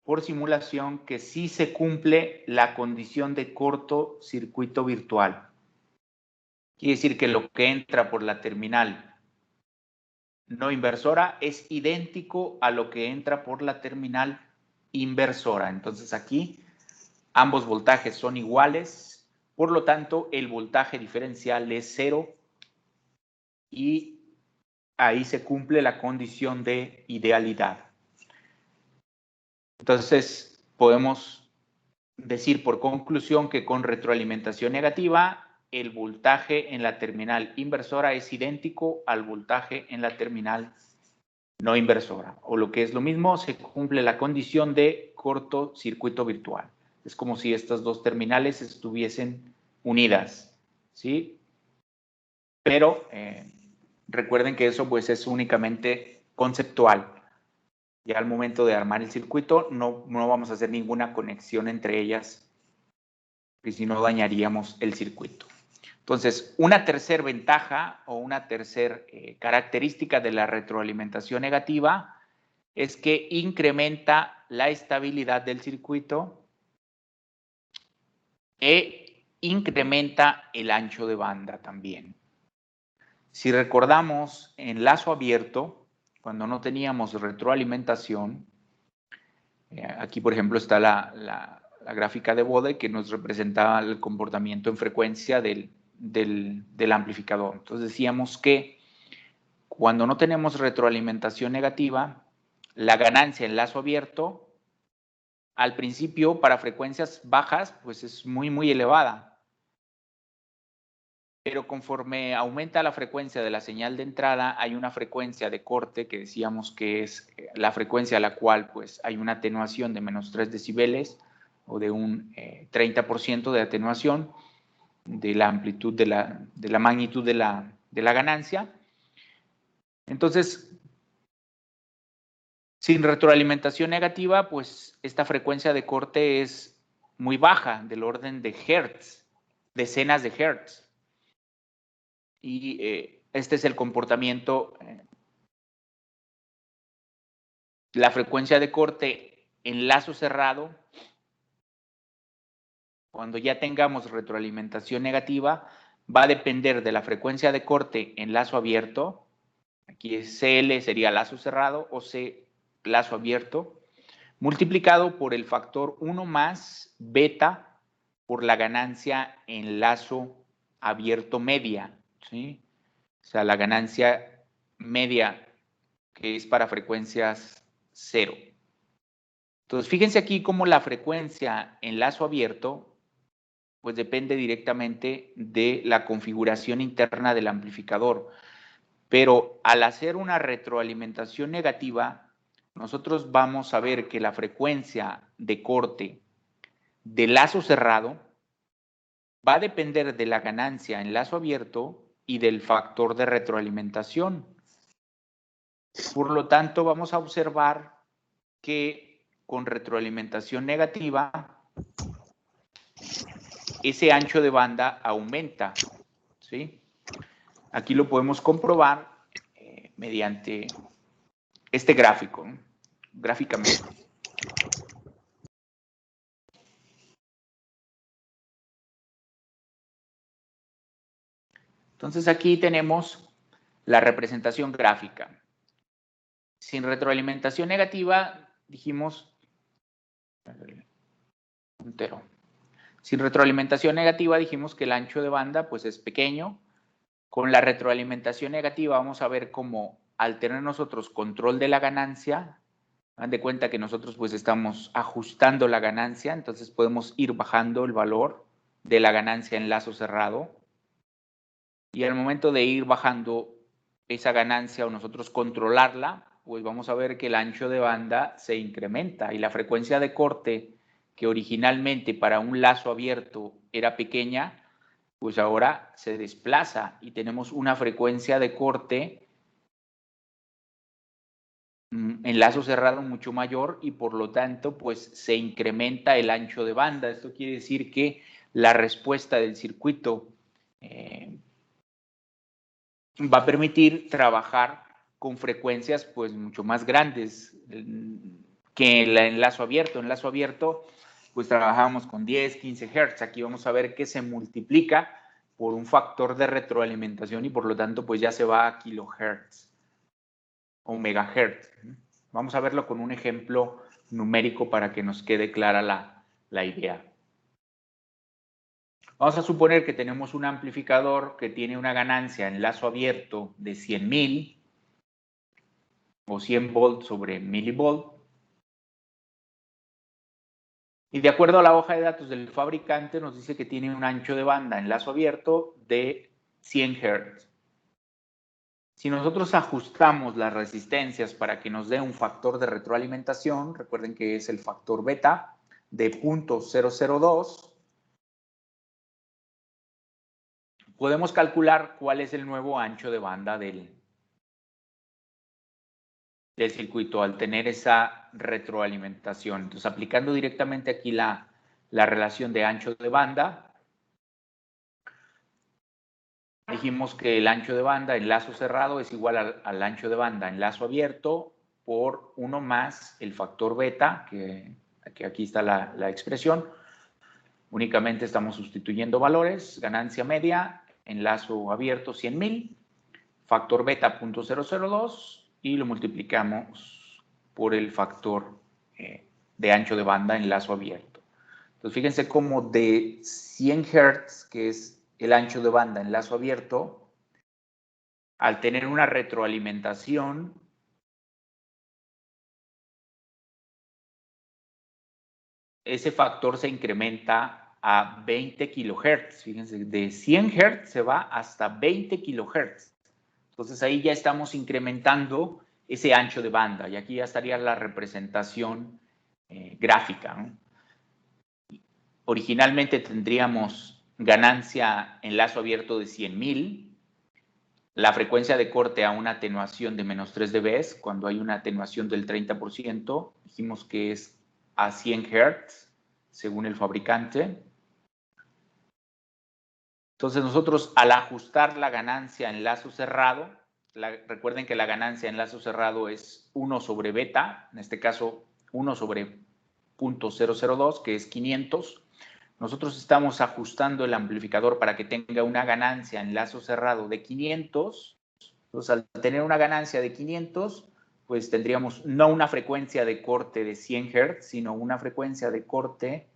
por simulación que sí se cumple la condición de cortocircuito virtual. Quiere decir que lo que entra por la terminal no inversora es idéntico a lo que entra por la terminal inversora. Entonces aquí ambos voltajes son iguales, por lo tanto el voltaje diferencial es 0 y ahí se cumple la condición de idealidad. Entonces podemos decir por conclusión que con retroalimentación negativa el voltaje en la terminal inversora es idéntico al voltaje en la terminal no inversora, o lo que es lo mismo, se cumple la condición de cortocircuito virtual. Es como si estas dos terminales estuviesen unidas, ¿sí? Pero recuerden que eso pues es únicamente conceptual. Ya al momento de armar el circuito no vamos a hacer ninguna conexión entre ellas, porque si no dañaríamos el circuito. Entonces, una tercera ventaja o una tercera característica de la retroalimentación negativa es que incrementa la estabilidad del circuito e incrementa el ancho de banda también. Si recordamos en lazo abierto, cuando no teníamos retroalimentación, aquí por ejemplo está la gráfica de Bode que nos representaba el comportamiento en frecuencia del amplificador. Entonces decíamos que cuando no tenemos retroalimentación negativa, la ganancia en lazo abierto, al principio, para frecuencias bajas, pues es muy elevada. Pero conforme aumenta la frecuencia de la señal de entrada, hay una frecuencia de corte que decíamos que es la frecuencia a la cual pues, hay una atenuación de menos 3 decibeles o de un 30% de atenuación de la amplitud, de la magnitud de la ganancia. Entonces, sin retroalimentación negativa, pues esta frecuencia de corte es muy baja, del orden de hertz, decenas de hertz. Y este es el comportamiento, la frecuencia de corte en lazo cerrado. Cuando ya tengamos retroalimentación negativa, va a depender de la frecuencia de corte en lazo abierto. Aquí es CL sería lazo cerrado o C lazo abierto, multiplicado por el factor 1 más beta por la ganancia en lazo abierto media, ¿sí? O sea, la ganancia media que es para frecuencias 0. Entonces, fíjense aquí cómo la frecuencia en lazo abierto pues depende directamente de la configuración interna del amplificador. Pero al hacer una retroalimentación negativa, nosotros vamos a ver que la frecuencia de corte de lazo cerrado va a depender de la ganancia en lazo abierto y del factor de retroalimentación. Por lo tanto, vamos a observar que con retroalimentación negativa, ese ancho de banda aumenta, ¿sí? Aquí lo podemos comprobar mediante este gráfico, ¿no? Gráficamente. Entonces aquí tenemos la representación gráfica. Sin retroalimentación negativa, dijimos, entero. Sin retroalimentación negativa dijimos que el ancho de banda pues es pequeño. Con la retroalimentación negativa vamos a ver cómo al tener nosotros control de la ganancia, dan de cuenta que nosotros pues estamos ajustando la ganancia, entonces podemos ir bajando el valor de la ganancia en lazo cerrado. Y al momento de ir bajando esa ganancia o nosotros controlarla, pues vamos a ver que el ancho de banda se incrementa y la frecuencia de corte que originalmente para un lazo abierto era pequeña, pues ahora se desplaza y tenemos una frecuencia de corte en lazo cerrado mucho mayor y por lo tanto pues se incrementa el ancho de banda. Esto quiere decir que la respuesta del circuito va a permitir trabajar con frecuencias pues mucho más grandes que en lazo abierto. En lazo abierto pues trabajamos con 10, 15 Hz. Aquí vamos a ver que se multiplica por un factor de retroalimentación y por lo tanto pues ya se va a kilohertz o megahertz. Vamos a verlo con un ejemplo numérico para que nos quede clara la idea. Vamos a suponer que tenemos un amplificador que tiene una ganancia en lazo abierto de 100.000 o 100 volts sobre milivolt. Y de acuerdo a la hoja de datos del fabricante nos dice que tiene un ancho de banda en lazo abierto de 100 Hz. Si nosotros ajustamos las resistencias para que nos dé un factor de retroalimentación, recuerden que es el factor beta de 0.002, podemos calcular cuál es el nuevo ancho de banda del circuito al tener esa retroalimentación. Entonces, aplicando directamente aquí la relación de ancho de banda, dijimos que el ancho de banda en lazo cerrado es igual al ancho de banda en lazo abierto por 1 más el factor beta, que aquí está la expresión. Únicamente estamos sustituyendo valores, ganancia media en lazo abierto 100.000, factor beta 0.002 y lo multiplicamos por el factor de ancho de banda en lazo abierto. Entonces fíjense cómo de 100 Hz, que es el ancho de banda en lazo abierto, al tener una retroalimentación, ese factor se incrementa a 20 kilohertz. Fíjense, de 100 hertz se va hasta 20 kilohertz. Entonces ahí ya estamos incrementando ese ancho de banda y aquí ya estaría la representación gráfica, ¿no? Originalmente tendríamos ganancia en lazo abierto de 100,000, la frecuencia de corte a una atenuación de menos 3 dB, cuando hay una atenuación del 30%, dijimos que es a 100 Hz, según el fabricante. Entonces nosotros al ajustar la ganancia en lazo cerrado, recuerden que la ganancia en lazo cerrado es 1 sobre beta, en este caso 1 sobre 0.002, que es 500. Nosotros estamos ajustando el amplificador para que tenga una ganancia en lazo cerrado de 500. Entonces, al tener una ganancia de 500, pues tendríamos no una frecuencia de corte de 100 Hz, sino una frecuencia de corte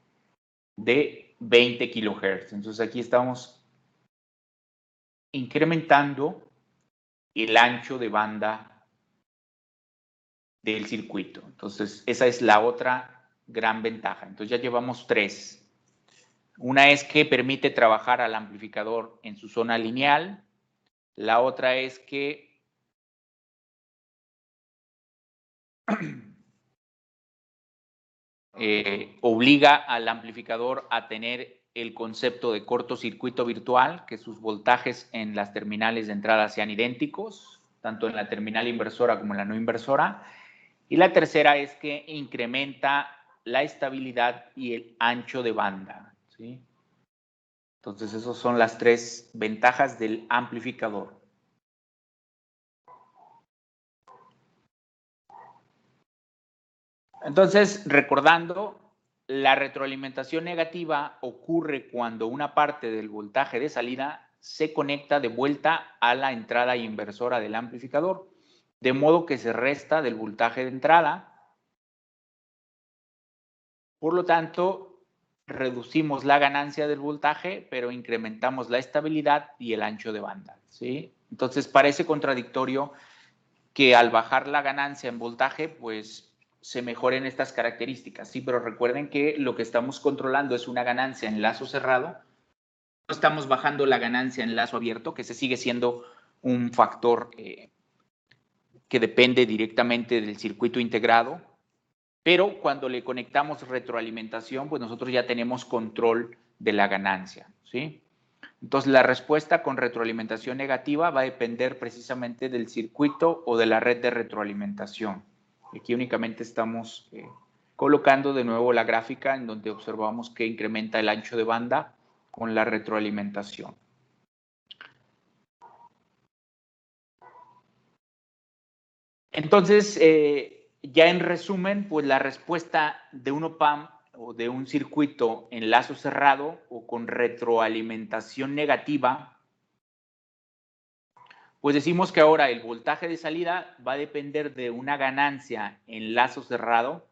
de 20 kHz. Entonces, aquí estamos incrementando el ancho de banda del circuito. Entonces, esa es la otra gran ventaja. Entonces, ya llevamos 3. Una es que permite trabajar al amplificador en su zona lineal. La otra es que obliga al amplificador a tener el concepto de cortocircuito virtual, que sus voltajes en las terminales de entrada sean idénticos, tanto en la terminal inversora como en la no inversora. Y la tercera es que incrementa la estabilidad y el ancho de banda, ¿sí? Entonces, esas son las 3 ventajas del amplificador. Entonces, recordando, la retroalimentación negativa ocurre cuando una parte del voltaje de salida se conecta de vuelta a la entrada inversora del amplificador, de modo que se resta del voltaje de entrada. Por lo tanto, reducimos la ganancia del voltaje, pero incrementamos la estabilidad y el ancho de banda, ¿sí? Entonces, parece contradictorio que al bajar la ganancia en voltaje, pues se mejoren estas características, ¿sí? Pero recuerden que lo que estamos controlando es una ganancia en lazo cerrado. No estamos bajando la ganancia en lazo abierto, que se sigue siendo un factor que depende directamente del circuito integrado. Pero cuando le conectamos retroalimentación, pues nosotros ya tenemos control de la ganancia, ¿sí? Entonces, la respuesta con retroalimentación negativa va a depender precisamente del circuito o de la red de retroalimentación. Aquí únicamente estamos colocando de nuevo la gráfica en donde observamos que incrementa el ancho de banda con la retroalimentación. Entonces, ya en resumen, pues la respuesta de un op-amp o de un circuito en lazo cerrado o con retroalimentación negativa, pues decimos que ahora el voltaje de salida va a depender de una ganancia en lazo cerrado,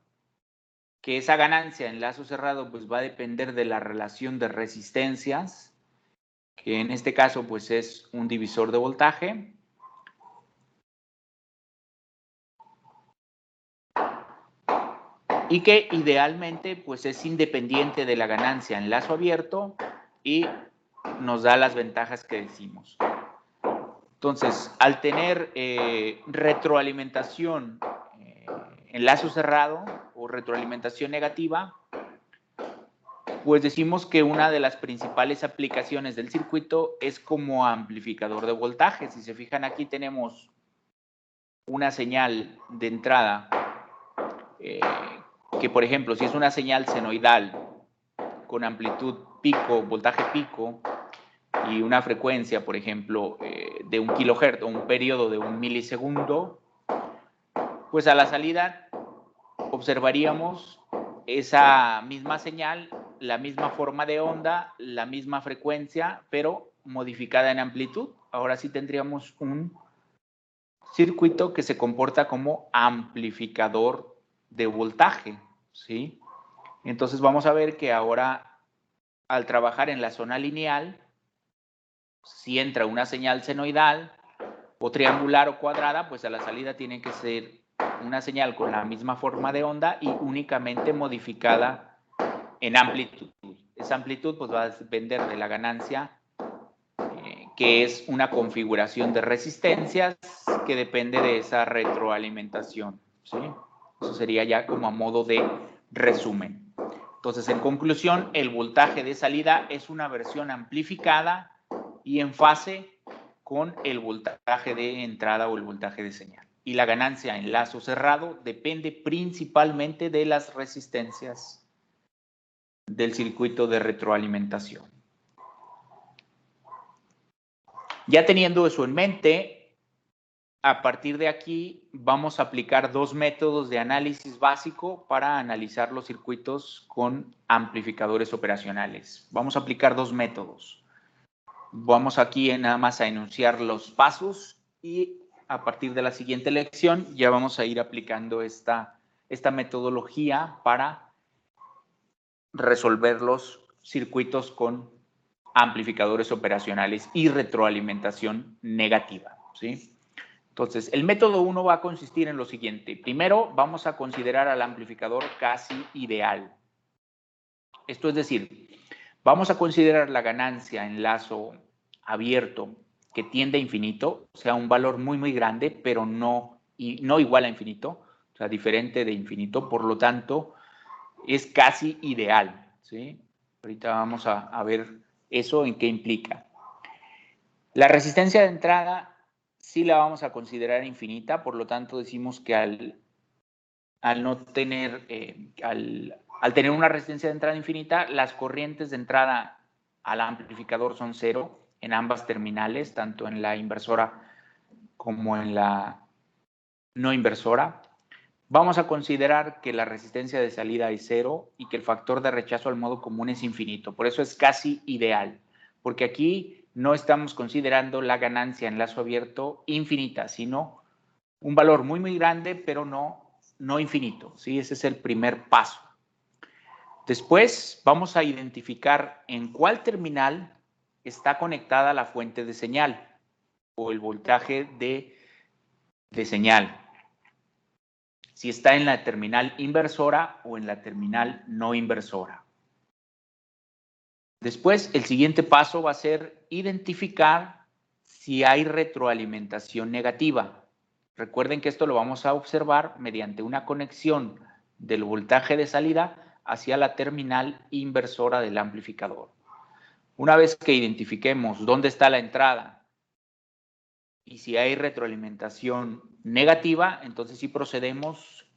que esa ganancia en lazo cerrado pues va a depender de la relación de resistencias, que en este caso pues es un divisor de voltaje. Y que idealmente pues es independiente de la ganancia en lazo abierto y nos da las ventajas que decimos. Entonces, al tener retroalimentación en lazo cerrado o retroalimentación negativa, pues decimos que una de las principales aplicaciones del circuito es como amplificador de voltaje. Si se fijan, aquí tenemos una señal de entrada que, por ejemplo, si es una señal senoidal con amplitud pico, voltaje pico, y una frecuencia, por ejemplo, de 1 kHz o un periodo de 1 milisegundo, pues a la salida observaríamos esa misma señal, la misma forma de onda, la misma frecuencia, pero modificada en amplitud. Ahora sí tendríamos un circuito que se comporta como amplificador de voltaje, ¿sí? Entonces vamos a ver que ahora, al trabajar en la zona lineal, si entra una señal senoidal, o triangular o cuadrada, pues a la salida tiene que ser una señal con la misma forma de onda y únicamente modificada en amplitud. Esa amplitud pues va a depender de la ganancia, que es una configuración de resistencias que depende de esa retroalimentación, ¿sí? Eso sería ya como a modo de resumen. Entonces, en conclusión, el voltaje de salida es una versión amplificada y en fase con el voltaje de entrada o el voltaje de señal. Y la ganancia en lazo cerrado depende principalmente de las resistencias del circuito de retroalimentación. Ya teniendo eso en mente, a partir de aquí vamos a aplicar dos métodos de análisis básico para analizar los circuitos con amplificadores operacionales. Vamos a aplicar dos métodos. Vamos aquí nada más a enunciar los pasos y a partir de la siguiente lección ya vamos a ir aplicando esta metodología para resolver los circuitos con amplificadores operacionales y retroalimentación negativa, ¿sí? Entonces, el método 1 va a consistir en lo siguiente. Primero, vamos a considerar al amplificador casi ideal. Esto es decir, vamos a considerar la ganancia en lazo abierto que tiende a infinito, o sea, un valor muy, muy grande, pero no igual a infinito, o sea, diferente de infinito, por lo tanto, es casi ideal, ¿sí? Ahorita vamos a ver eso en qué implica. La resistencia de entrada sí la vamos a considerar infinita, por lo tanto decimos que al no tener, al tener una resistencia de entrada infinita, las corrientes de entrada al amplificador son cero en ambas terminales, tanto en la inversora como en la no inversora. Vamos a considerar que la resistencia de salida es cero y que el factor de rechazo al modo común es infinito. Por eso es casi ideal, porque aquí no estamos considerando la ganancia en lazo abierto infinita, sino un valor muy, muy grande, pero no infinito, ¿sí? Ese es el primer paso. Después vamos a identificar en cuál terminal está conectada la fuente de señal o el voltaje de señal. Si está en la terminal inversora o en la terminal no inversora. Después, el siguiente paso va a ser identificar si hay retroalimentación negativa. Recuerden que esto lo vamos a observar mediante una conexión del voltaje de salida hacia la terminal inversora del amplificador. Una vez que identifiquemos dónde está la entrada y si hay retroalimentación negativa, entonces sí procedemos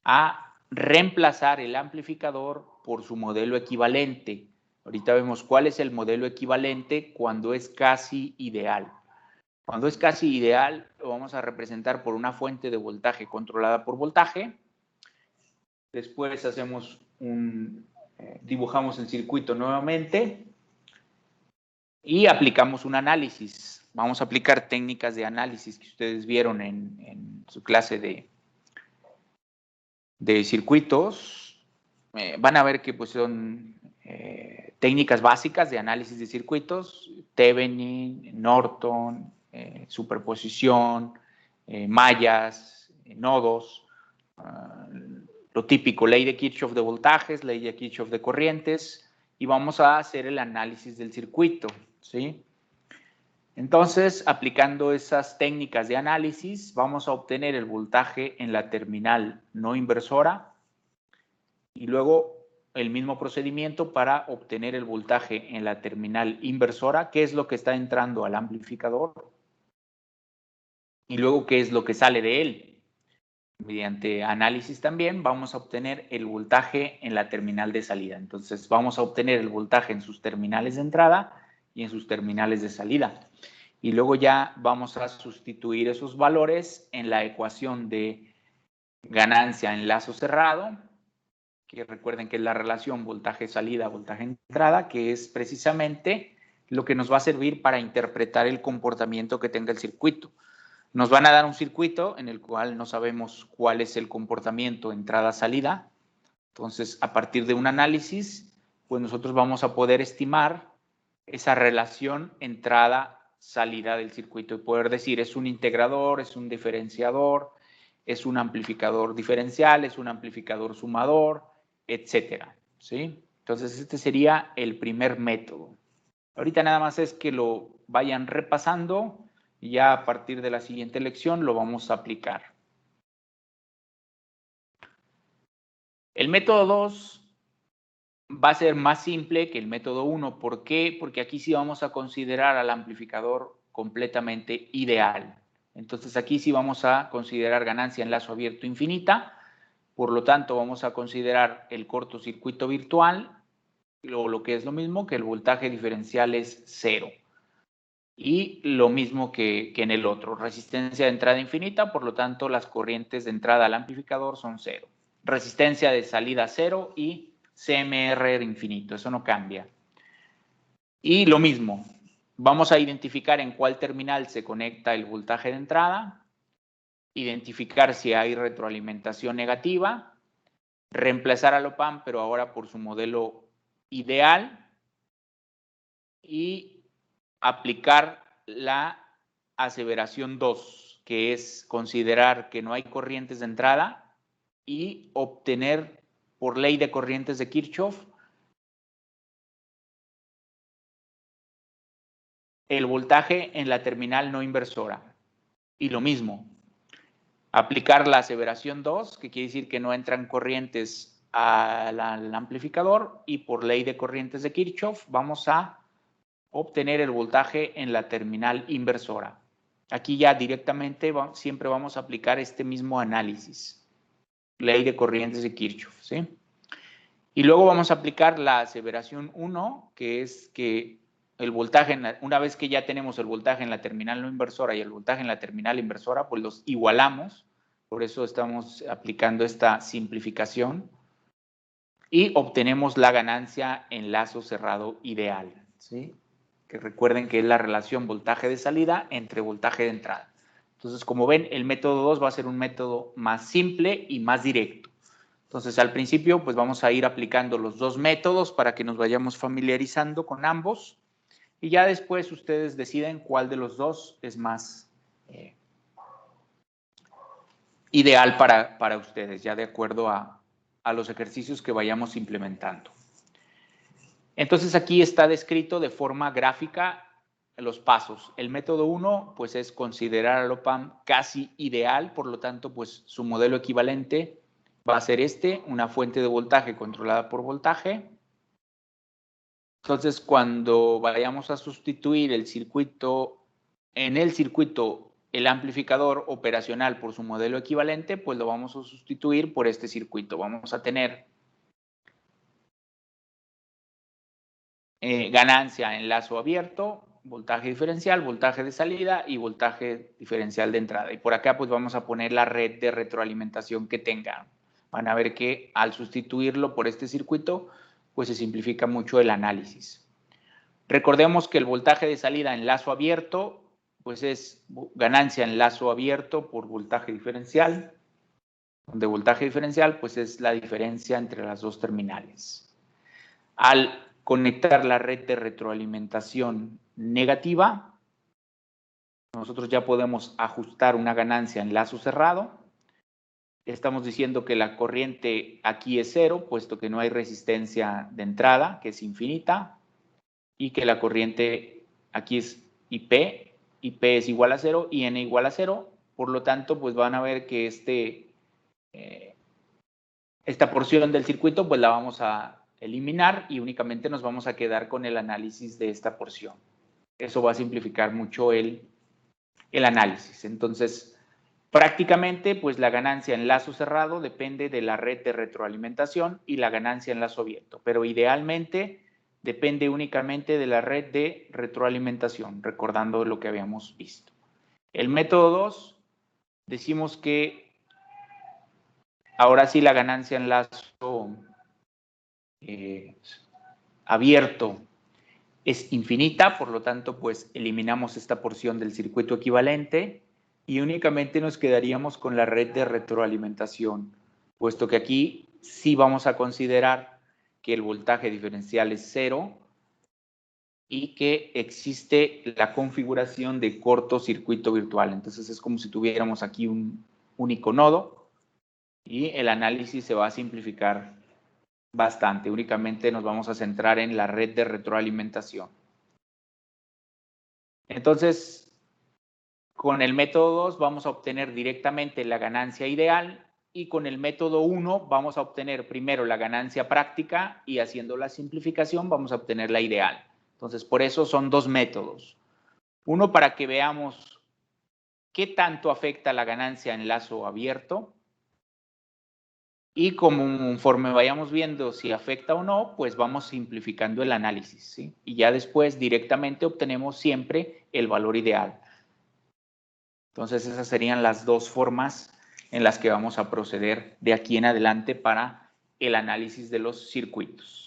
a reemplazar el amplificador por su modelo equivalente. Ahorita vemos cuál es el modelo equivalente cuando es casi ideal. Cuando es casi ideal, lo vamos a representar por una fuente de voltaje controlada por voltaje. Después dibujamos el circuito nuevamente y aplicamos un análisis. Vamos a aplicar técnicas de análisis que ustedes vieron en su clase de circuitos. Van a ver que pues, son técnicas básicas de análisis de circuitos: Thevenin, Norton, superposición, mallas, nodos, lo típico, ley de Kirchhoff de voltajes, ley de Kirchhoff de corrientes, y vamos a hacer el análisis del circuito, ¿sí? Entonces, aplicando esas técnicas de análisis, vamos a obtener el voltaje en la terminal no inversora y luego el mismo procedimiento para obtener el voltaje en la terminal inversora, qué es lo que está entrando al amplificador y luego qué es lo que sale de él. Mediante análisis también vamos a obtener el voltaje en la terminal de salida. Entonces vamos a obtener el voltaje en sus terminales de entrada y en sus terminales de salida. Y luego ya vamos a sustituir esos valores en la ecuación de ganancia en lazo cerrado, que recuerden que es la relación voltaje salida, voltaje entrada, que es precisamente lo que nos va a servir para interpretar el comportamiento que tenga el circuito. Nos van a dar un circuito en el cual no sabemos cuál es el comportamiento entrada-salida. Entonces, a partir de un análisis, pues nosotros vamos a poder estimar esa relación entrada salida del circuito y poder decir es un integrador, es un diferenciador, es un amplificador diferencial, es un amplificador sumador, etcétera, ¿sí? Entonces, este sería el primer método. Ahorita nada más es que lo vayan repasando y ya a partir de la siguiente lección lo vamos a aplicar. El método 2 va a ser más simple que el método 1. ¿Por qué? Porque aquí sí vamos a considerar al amplificador completamente ideal. Entonces aquí sí vamos a considerar ganancia en lazo abierto infinita. Por lo tanto, vamos a considerar el cortocircuito virtual, o lo que es lo mismo, que el voltaje diferencial es 0. Y lo mismo que en el otro, resistencia de entrada infinita, por lo tanto las corrientes de entrada al amplificador son 0. Resistencia de salida 0 y CMR infinito, eso no cambia. Y lo mismo, vamos a identificar en cuál terminal se conecta el voltaje de entrada, identificar si hay retroalimentación negativa, reemplazar al OP-AMP, pero ahora por su modelo ideal, y aplicar la aseveración 2, que es considerar que no hay corrientes de entrada y obtener por ley de corrientes de Kirchhoff el voltaje en la terminal no inversora. Y lo mismo, aplicar la aseveración 2, que quiere decir que no entran corrientes al amplificador, y por ley de corrientes de Kirchhoff vamos a obtener el voltaje en la terminal inversora. Aquí ya directamente siempre vamos a aplicar este mismo análisis, ley de corrientes de Kirchhoff, ¿sí? Y luego vamos a aplicar la aseveración 1, que es que el voltaje, una vez que ya tenemos el voltaje en la terminal no inversora y el voltaje en la terminal inversora, pues los igualamos, por eso estamos aplicando esta simplificación, y obtenemos la ganancia en lazo cerrado ideal, ¿sí? Que recuerden que es la relación voltaje de salida entre voltaje de entrada. Entonces, como ven, el método 2 va a ser un método más simple y más directo. Entonces, al principio, pues vamos a ir aplicando los dos métodos para que nos vayamos familiarizando con ambos. Y ya después ustedes deciden cuál de los dos es más ideal para ustedes, ya de acuerdo a los ejercicios que vayamos implementando. Entonces aquí está descrito de forma gráfica los pasos. El método 1 pues es considerar al OP-AMP casi ideal, por lo tanto pues su modelo equivalente va a ser una fuente de voltaje controlada por voltaje. Entonces cuando vayamos a sustituir el circuito, en el circuito el amplificador operacional por su modelo equivalente, pues lo vamos a sustituir por este circuito. Vamos a tener ganancia en lazo abierto, voltaje diferencial, voltaje de salida y voltaje diferencial de entrada. Y por acá pues vamos a poner la red de retroalimentación que tengan. Van a ver que al sustituirlo por este circuito, pues se simplifica mucho el análisis. Recordemos que el voltaje de salida en lazo abierto, pues es ganancia en lazo abierto por voltaje diferencial, donde voltaje diferencial pues es la diferencia entre las dos terminales. Al conectar la red de retroalimentación negativa, nosotros ya podemos ajustar una ganancia en lazo cerrado. Estamos diciendo que la corriente aquí es 0, puesto que no hay resistencia de entrada, que es infinita, y que la corriente aquí es IP es igual a 0 y N igual a 0. Por lo tanto, pues van a ver que esta porción del circuito pues la vamos a eliminar y únicamente nos vamos a quedar con el análisis de esta porción. Eso va a simplificar mucho el análisis. Entonces, prácticamente, pues la ganancia en lazo cerrado depende de la red de retroalimentación y la ganancia en lazo abierto, pero idealmente depende únicamente de la red de retroalimentación, recordando lo que habíamos visto. El método 2, decimos que ahora sí la ganancia en lazo abierto es infinita, por lo tanto, pues eliminamos esta porción del circuito equivalente y únicamente nos quedaríamos con la red de retroalimentación, puesto que aquí sí vamos a considerar que el voltaje diferencial es 0 y que existe la configuración de cortocircuito virtual. Entonces es como si tuviéramos aquí un único nodo y el análisis se va a simplificar bastante. Únicamente nos vamos a centrar en la red de retroalimentación. Entonces, con el método 2 vamos a obtener directamente la ganancia ideal y con el método 1 vamos a obtener primero la ganancia práctica y haciendo la simplificación vamos a obtener la ideal. Entonces, por eso son dos métodos. Uno para que veamos qué tanto afecta la ganancia en lazo abierto y conforme vayamos viendo si afecta o no, pues vamos simplificando el análisis, ¿sí? Y ya después directamente obtenemos siempre el valor ideal. Entonces, esas serían las dos formas en las que vamos a proceder de aquí en adelante para el análisis de los circuitos.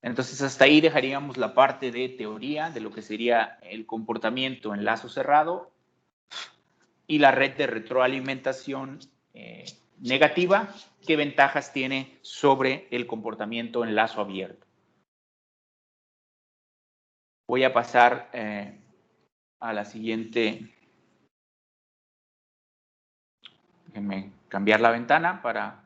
Entonces, hasta ahí dejaríamos la parte de teoría de lo que sería el comportamiento en lazo cerrado y la red de retroalimentación negativa, qué ventajas tiene sobre el comportamiento en lazo abierto. Voy a pasar a la siguiente. Déjenme cambiar la ventana para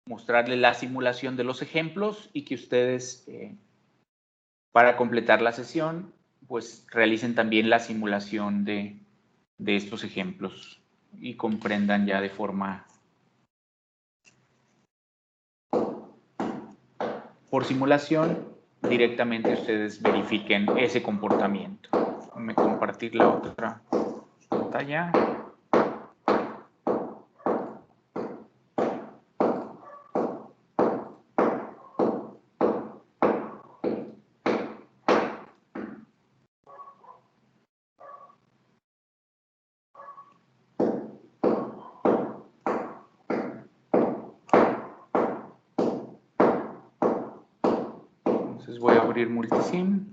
mostrarles la simulación de los ejemplos y que ustedes, para completar la sesión, pues realicen también la simulación de estos ejemplos y comprendan ya de forma por simulación, directamente ustedes verifiquen ese comportamiento. Déjenme compartir la otra pantalla. Entonces voy a abrir Multisim.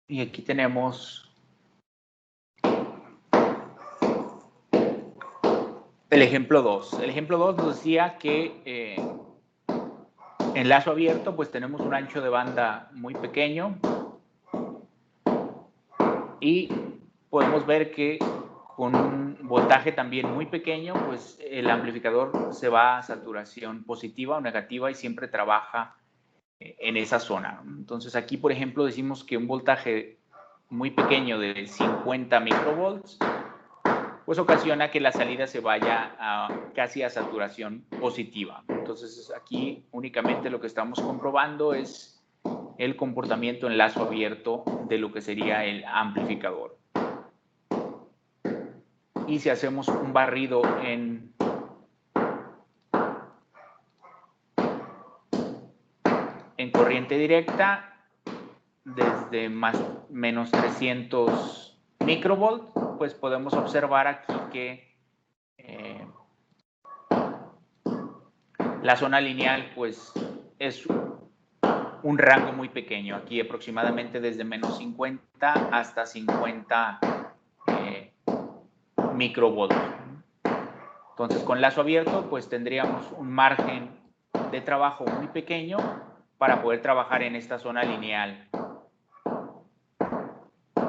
Y aquí tenemos el ejemplo 2. El ejemplo 2 nos decía que en lazo abierto pues tenemos un ancho de banda muy pequeño y podemos ver que con un voltaje también muy pequeño pues el amplificador se va a saturación positiva o negativa y siempre trabaja en esa zona. Entonces aquí, por ejemplo, decimos que un voltaje muy pequeño de 50 microvolts, pues ocasiona que la salida se vaya casi a saturación positiva. Entonces aquí únicamente lo que estamos comprobando es el comportamiento en lazo abierto de lo que sería el amplificador. Y si hacemos un barrido en corriente directa, desde menos 300 microvolt, pues podemos observar aquí que la zona lineal pues es un rango muy pequeño, aquí aproximadamente desde menos 50 hasta 50 microvolt. Entonces con lazo abierto pues tendríamos un margen de trabajo muy pequeño para poder trabajar en esta zona lineal,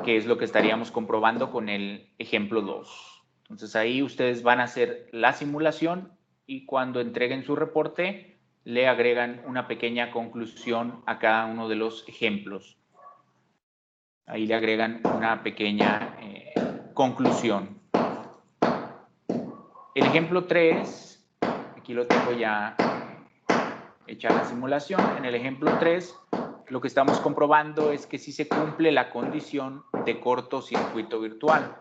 que es lo que estaríamos comprobando con el ejemplo 2. Entonces ahí ustedes van a hacer la simulación y cuando entreguen su reporte le agregan una pequeña conclusión a cada uno de los ejemplos. Ahí le agregan una pequeña conclusión. El ejemplo 3, aquí lo tengo ya hecha la simulación. En el ejemplo 3 lo que estamos comprobando es que sí se cumple la condición de cortocircuito virtual.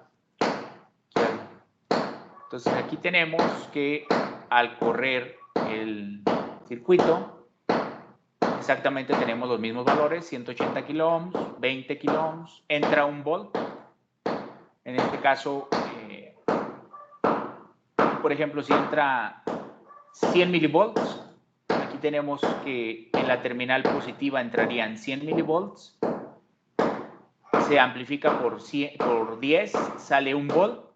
Entonces aquí tenemos que al correr el circuito exactamente tenemos los mismos valores, 180 kiloohms, 20 kiloohms, entra un volt. En este caso, por ejemplo, si entra 100 milivolts, aquí tenemos que en la terminal positiva entrarían 100 milivolts, se amplifica por 10, sale un volt,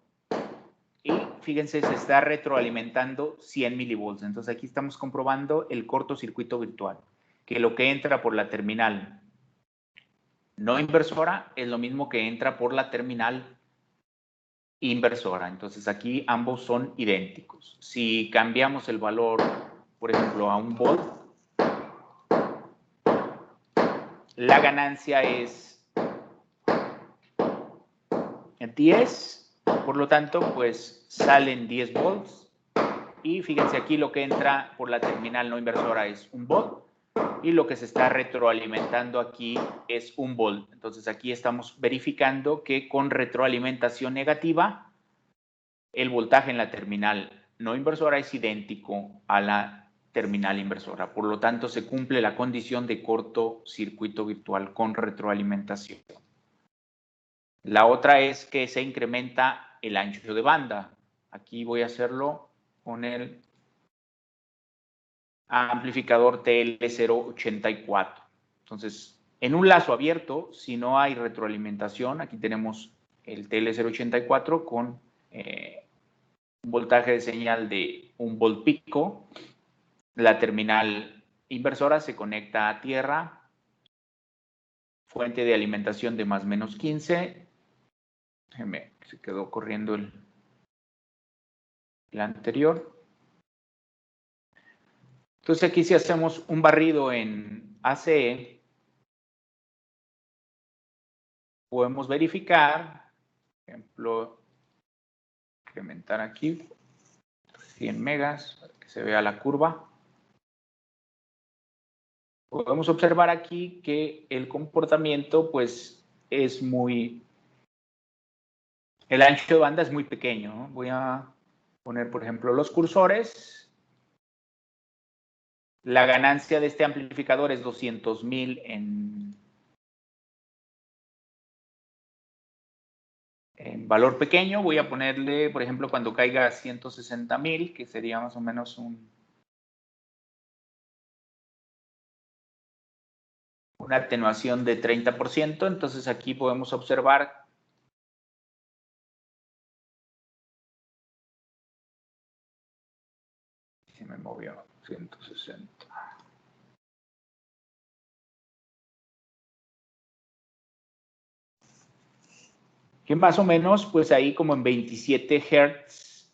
y fíjense, se está retroalimentando 100 milivolts. Entonces aquí estamos comprobando el cortocircuito virtual, que lo que entra por la terminal no inversora es lo mismo que entra por la terminal inversora. Entonces aquí ambos son idénticos. Si cambiamos el valor, por ejemplo, a un volt, la ganancia es 10, por lo tanto, pues salen 10 volts. Y fíjense aquí lo que entra por la terminal no inversora es un volt. Y lo que se está retroalimentando aquí es un volt. Entonces aquí estamos verificando que con retroalimentación negativa, el voltaje en la terminal no inversora es idéntico a la terminal inversora. Por lo tanto, se cumple la condición de cortocircuito virtual con retroalimentación. La otra es que se incrementa el ancho de banda. Aquí voy a hacerlo con el amplificador TL084. Entonces, en un lazo abierto, si no hay retroalimentación, aquí tenemos el TL084 con un voltaje de señal de 1 volt pico. La terminal inversora se conecta a tierra, fuente de alimentación de más o menos 15. Se quedó corriendo el anterior. Entonces aquí si hacemos un barrido en ACE, podemos verificar, por ejemplo, incrementar aquí 100 megas para que se vea la curva. Podemos observar aquí que el comportamiento pues es muy... El ancho de banda es muy pequeño, ¿no? Voy a poner, por ejemplo, los cursores. La ganancia de este amplificador es 200,000 en valor pequeño. Voy a ponerle, por ejemplo, cuando caiga a 160,000, que sería más o menos una atenuación de 30%. Entonces aquí podemos observar se me movió 160. Que más o menos, pues ahí como en 27 Hz,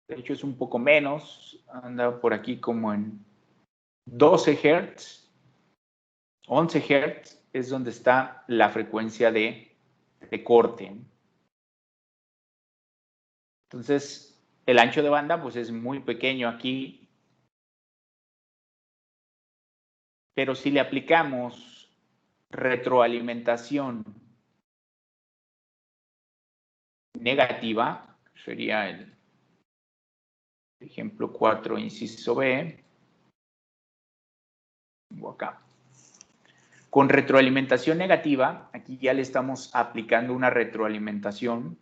de hecho es un poco menos, anda por aquí como en 12 Hz, 11 Hz es donde está la frecuencia de corte. Entonces, el ancho de banda pues es muy pequeño aquí, pero si le aplicamos retroalimentación negativa, sería el ejemplo 4, inciso B, pongo acá. Con retroalimentación negativa, aquí ya le estamos aplicando una retroalimentación.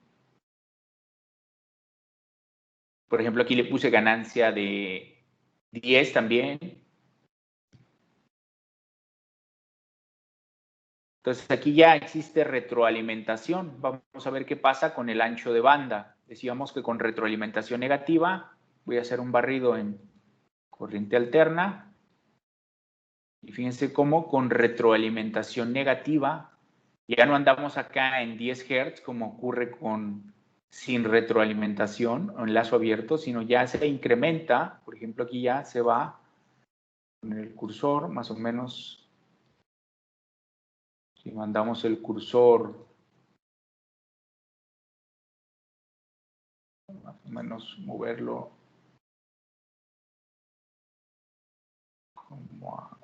Por ejemplo, aquí le puse ganancia de 10 también. Entonces, aquí ya existe retroalimentación. Vamos a ver qué pasa con el ancho de banda. Decíamos que con retroalimentación negativa, voy a hacer un barrido en corriente alterna. Y fíjense cómo con retroalimentación negativa, ya no andamos acá en 10 Hz como ocurre con sin retroalimentación o en lazo abierto, sino ya se incrementa. Por ejemplo, aquí ya se va con el cursor, más o menos, si mandamos el cursor, más o menos moverlo como a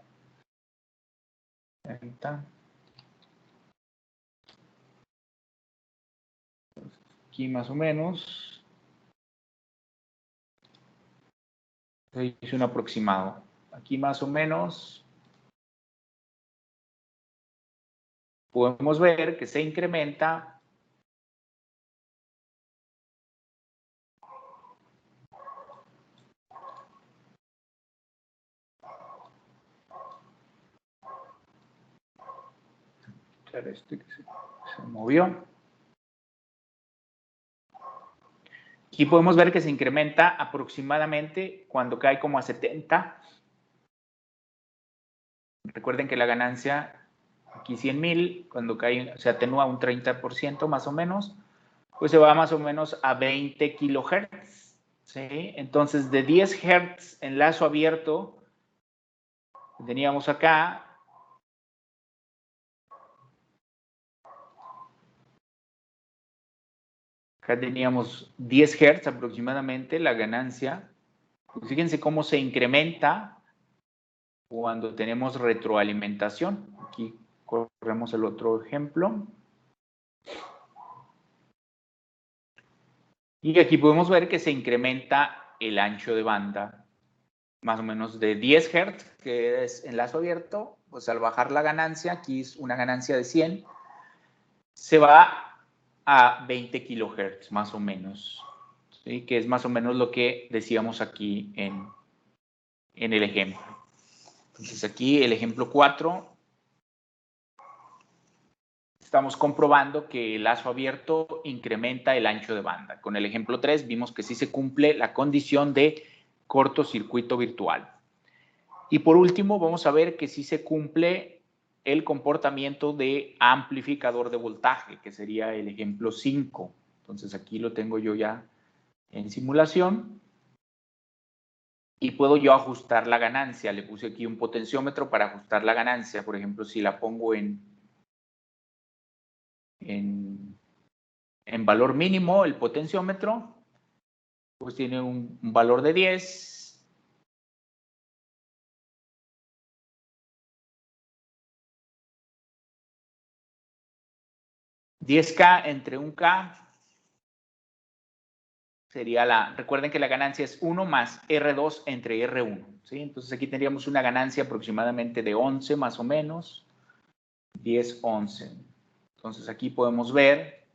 30. Aquí más o menos, hice un aproximado. Aquí más o menos podemos ver que se incrementa este que se movió. Aquí podemos ver que se incrementa aproximadamente cuando cae como a 70. Recuerden que la ganancia, aquí 100,000, cuando cae, se atenúa un 30% más o menos, pues se va más o menos a 20 kilohertz. ¿Sí? Entonces, de 10 Hz en lazo abierto, teníamos acá, teníamos 10 Hz aproximadamente, la ganancia. Pues fíjense cómo se incrementa cuando tenemos retroalimentación. Aquí corremos el otro ejemplo. Y aquí podemos ver que se incrementa el ancho de banda, más o menos de 10 Hz, que es en lazo abierto, pues al bajar la ganancia, aquí es una ganancia de 100, se va a 20 kilohertz, más o menos, ¿sí? Que es más o menos lo que decíamos aquí en el ejemplo. Entonces aquí el ejemplo 4, estamos comprobando que el lazo abierto incrementa el ancho de banda. Con el ejemplo 3 vimos que sí se cumple la condición de cortocircuito virtual. Y por último vamos a ver que sí se cumple el comportamiento de amplificador de voltaje, que sería el ejemplo 5. Entonces aquí lo tengo yo ya en simulación. Y puedo yo ajustar la ganancia. Le puse aquí un potenciómetro para ajustar la ganancia. Por ejemplo, si la pongo en valor mínimo, el potenciómetro, pues tiene un valor de 10. $10K entre 1K sería recuerden que la ganancia es 1 más R2 entre R1, ¿sí? Entonces aquí tendríamos una ganancia aproximadamente de 11 más o menos, 10, 11. Entonces aquí podemos ver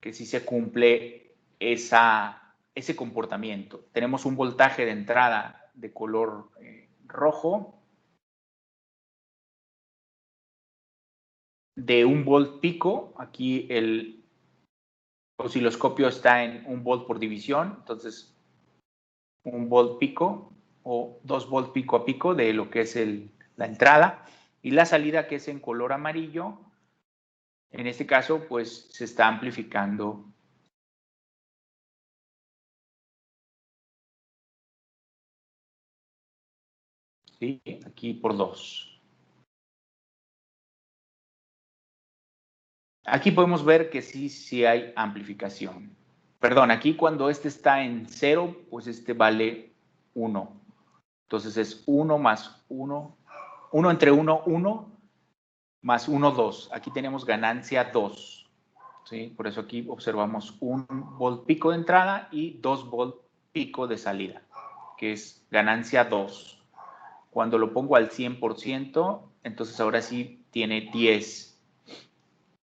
que sí se cumple ese comportamiento. Tenemos un voltaje de entrada de color rojo de 1 volt pico. Aquí el osciloscopio está en 1 volt por división, entonces 1 volt pico o 2 volt pico a pico de lo que es la entrada, y la salida, que es en color amarillo, en este caso pues se está amplificando. ¿Sí? Aquí por 2. Aquí podemos ver que sí hay amplificación. Perdón, aquí cuando este está en 0, pues este vale 1. Entonces es 1 más 1, 1 entre 1, 1, más 1, 2. Aquí tenemos ganancia 2. ¿Sí? Por eso aquí observamos 1 volt pico de entrada y 2 volt pico de salida, que es ganancia 2. Cuando lo pongo al 100%, entonces ahora sí tiene 10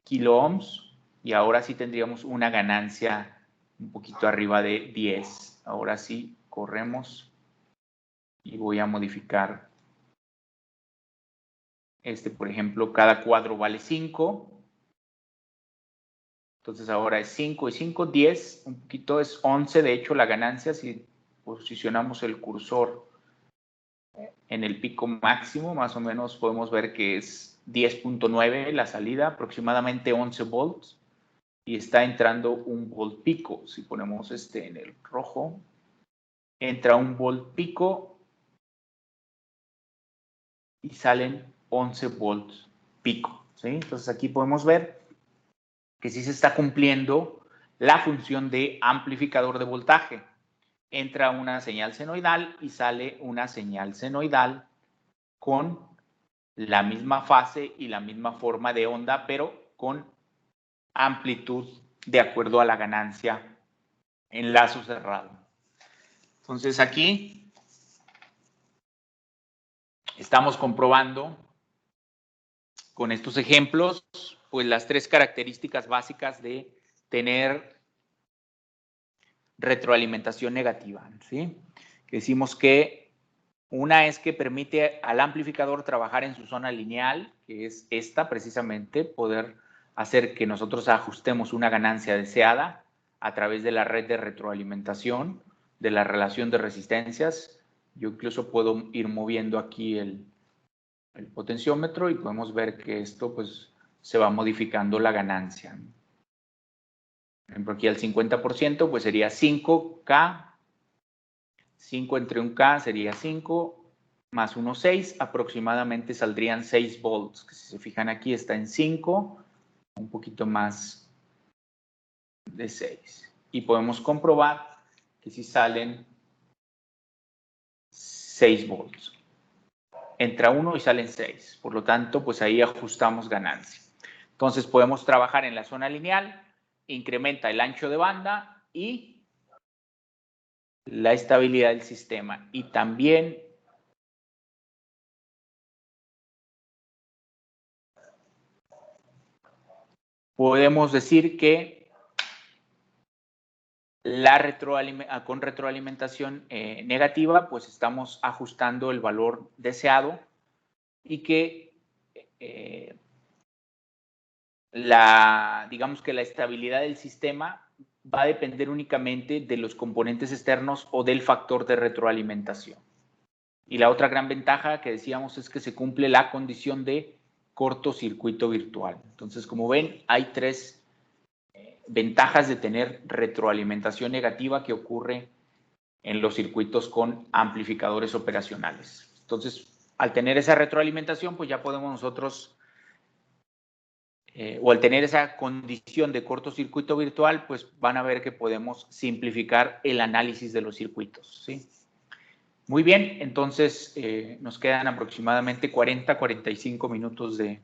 kilo ohms y ahora sí tendríamos una ganancia un poquito arriba de 10. Ahora sí corremos y voy a modificar por ejemplo, cada cuadro vale 5. Entonces ahora es 5 y 5, 10, un poquito es 11, de hecho la ganancia, si posicionamos el cursor en el pico máximo, más o menos podemos ver que es 10.9 la salida, aproximadamente 11 volts, y está entrando 1 volt pico. Si ponemos en el rojo, entra 1 volt pico y salen 11 volts pico, ¿sí? Entonces aquí podemos ver que sí se está cumpliendo la función de amplificador de voltaje. Entra una señal senoidal y sale una señal senoidal con la misma fase y la misma forma de onda, pero con amplitud de acuerdo a la ganancia en lazo cerrado. Entonces aquí estamos comprobando con estos ejemplos, pues las tres características básicas de tener retroalimentación negativa, ¿sí? Que decimos que una es que permite al amplificador trabajar en su zona lineal, que es esta precisamente, poder hacer que nosotros ajustemos una ganancia deseada a través de la red de retroalimentación, de la relación de resistencias. Yo incluso puedo ir moviendo aquí el potenciómetro y podemos ver que esto pues se va modificando la ganancia. Por ejemplo, aquí al 50% pues sería 5K, 5 entre 1K sería 5, más 1, 6, aproximadamente saldrían 6 volts, que si se fijan aquí está en 5, un poquito más de 6. Y podemos comprobar que si salen 6 volts. Entra 1 y salen 6, por lo tanto, pues ahí ajustamos ganancia. Entonces podemos trabajar en la zona lineal, incrementa el ancho de banda y la estabilidad del sistema. Y también podemos decir que con retroalimentación negativa, pues estamos ajustando el valor deseado y que digamos que la estabilidad del sistema va a depender únicamente de los componentes externos o del factor de retroalimentación. Y la otra gran ventaja que decíamos es que se cumple la condición de cortocircuito virtual. Entonces, como ven, hay tres ventajas de tener retroalimentación negativa que ocurre en los circuitos con amplificadores operacionales. Entonces, al tener esa retroalimentación, pues ya podemos nosotros, o al tener esa condición de cortocircuito virtual, pues van a ver que podemos simplificar el análisis de los circuitos, ¿sí? Muy bien, entonces nos quedan aproximadamente 40-45 minutos de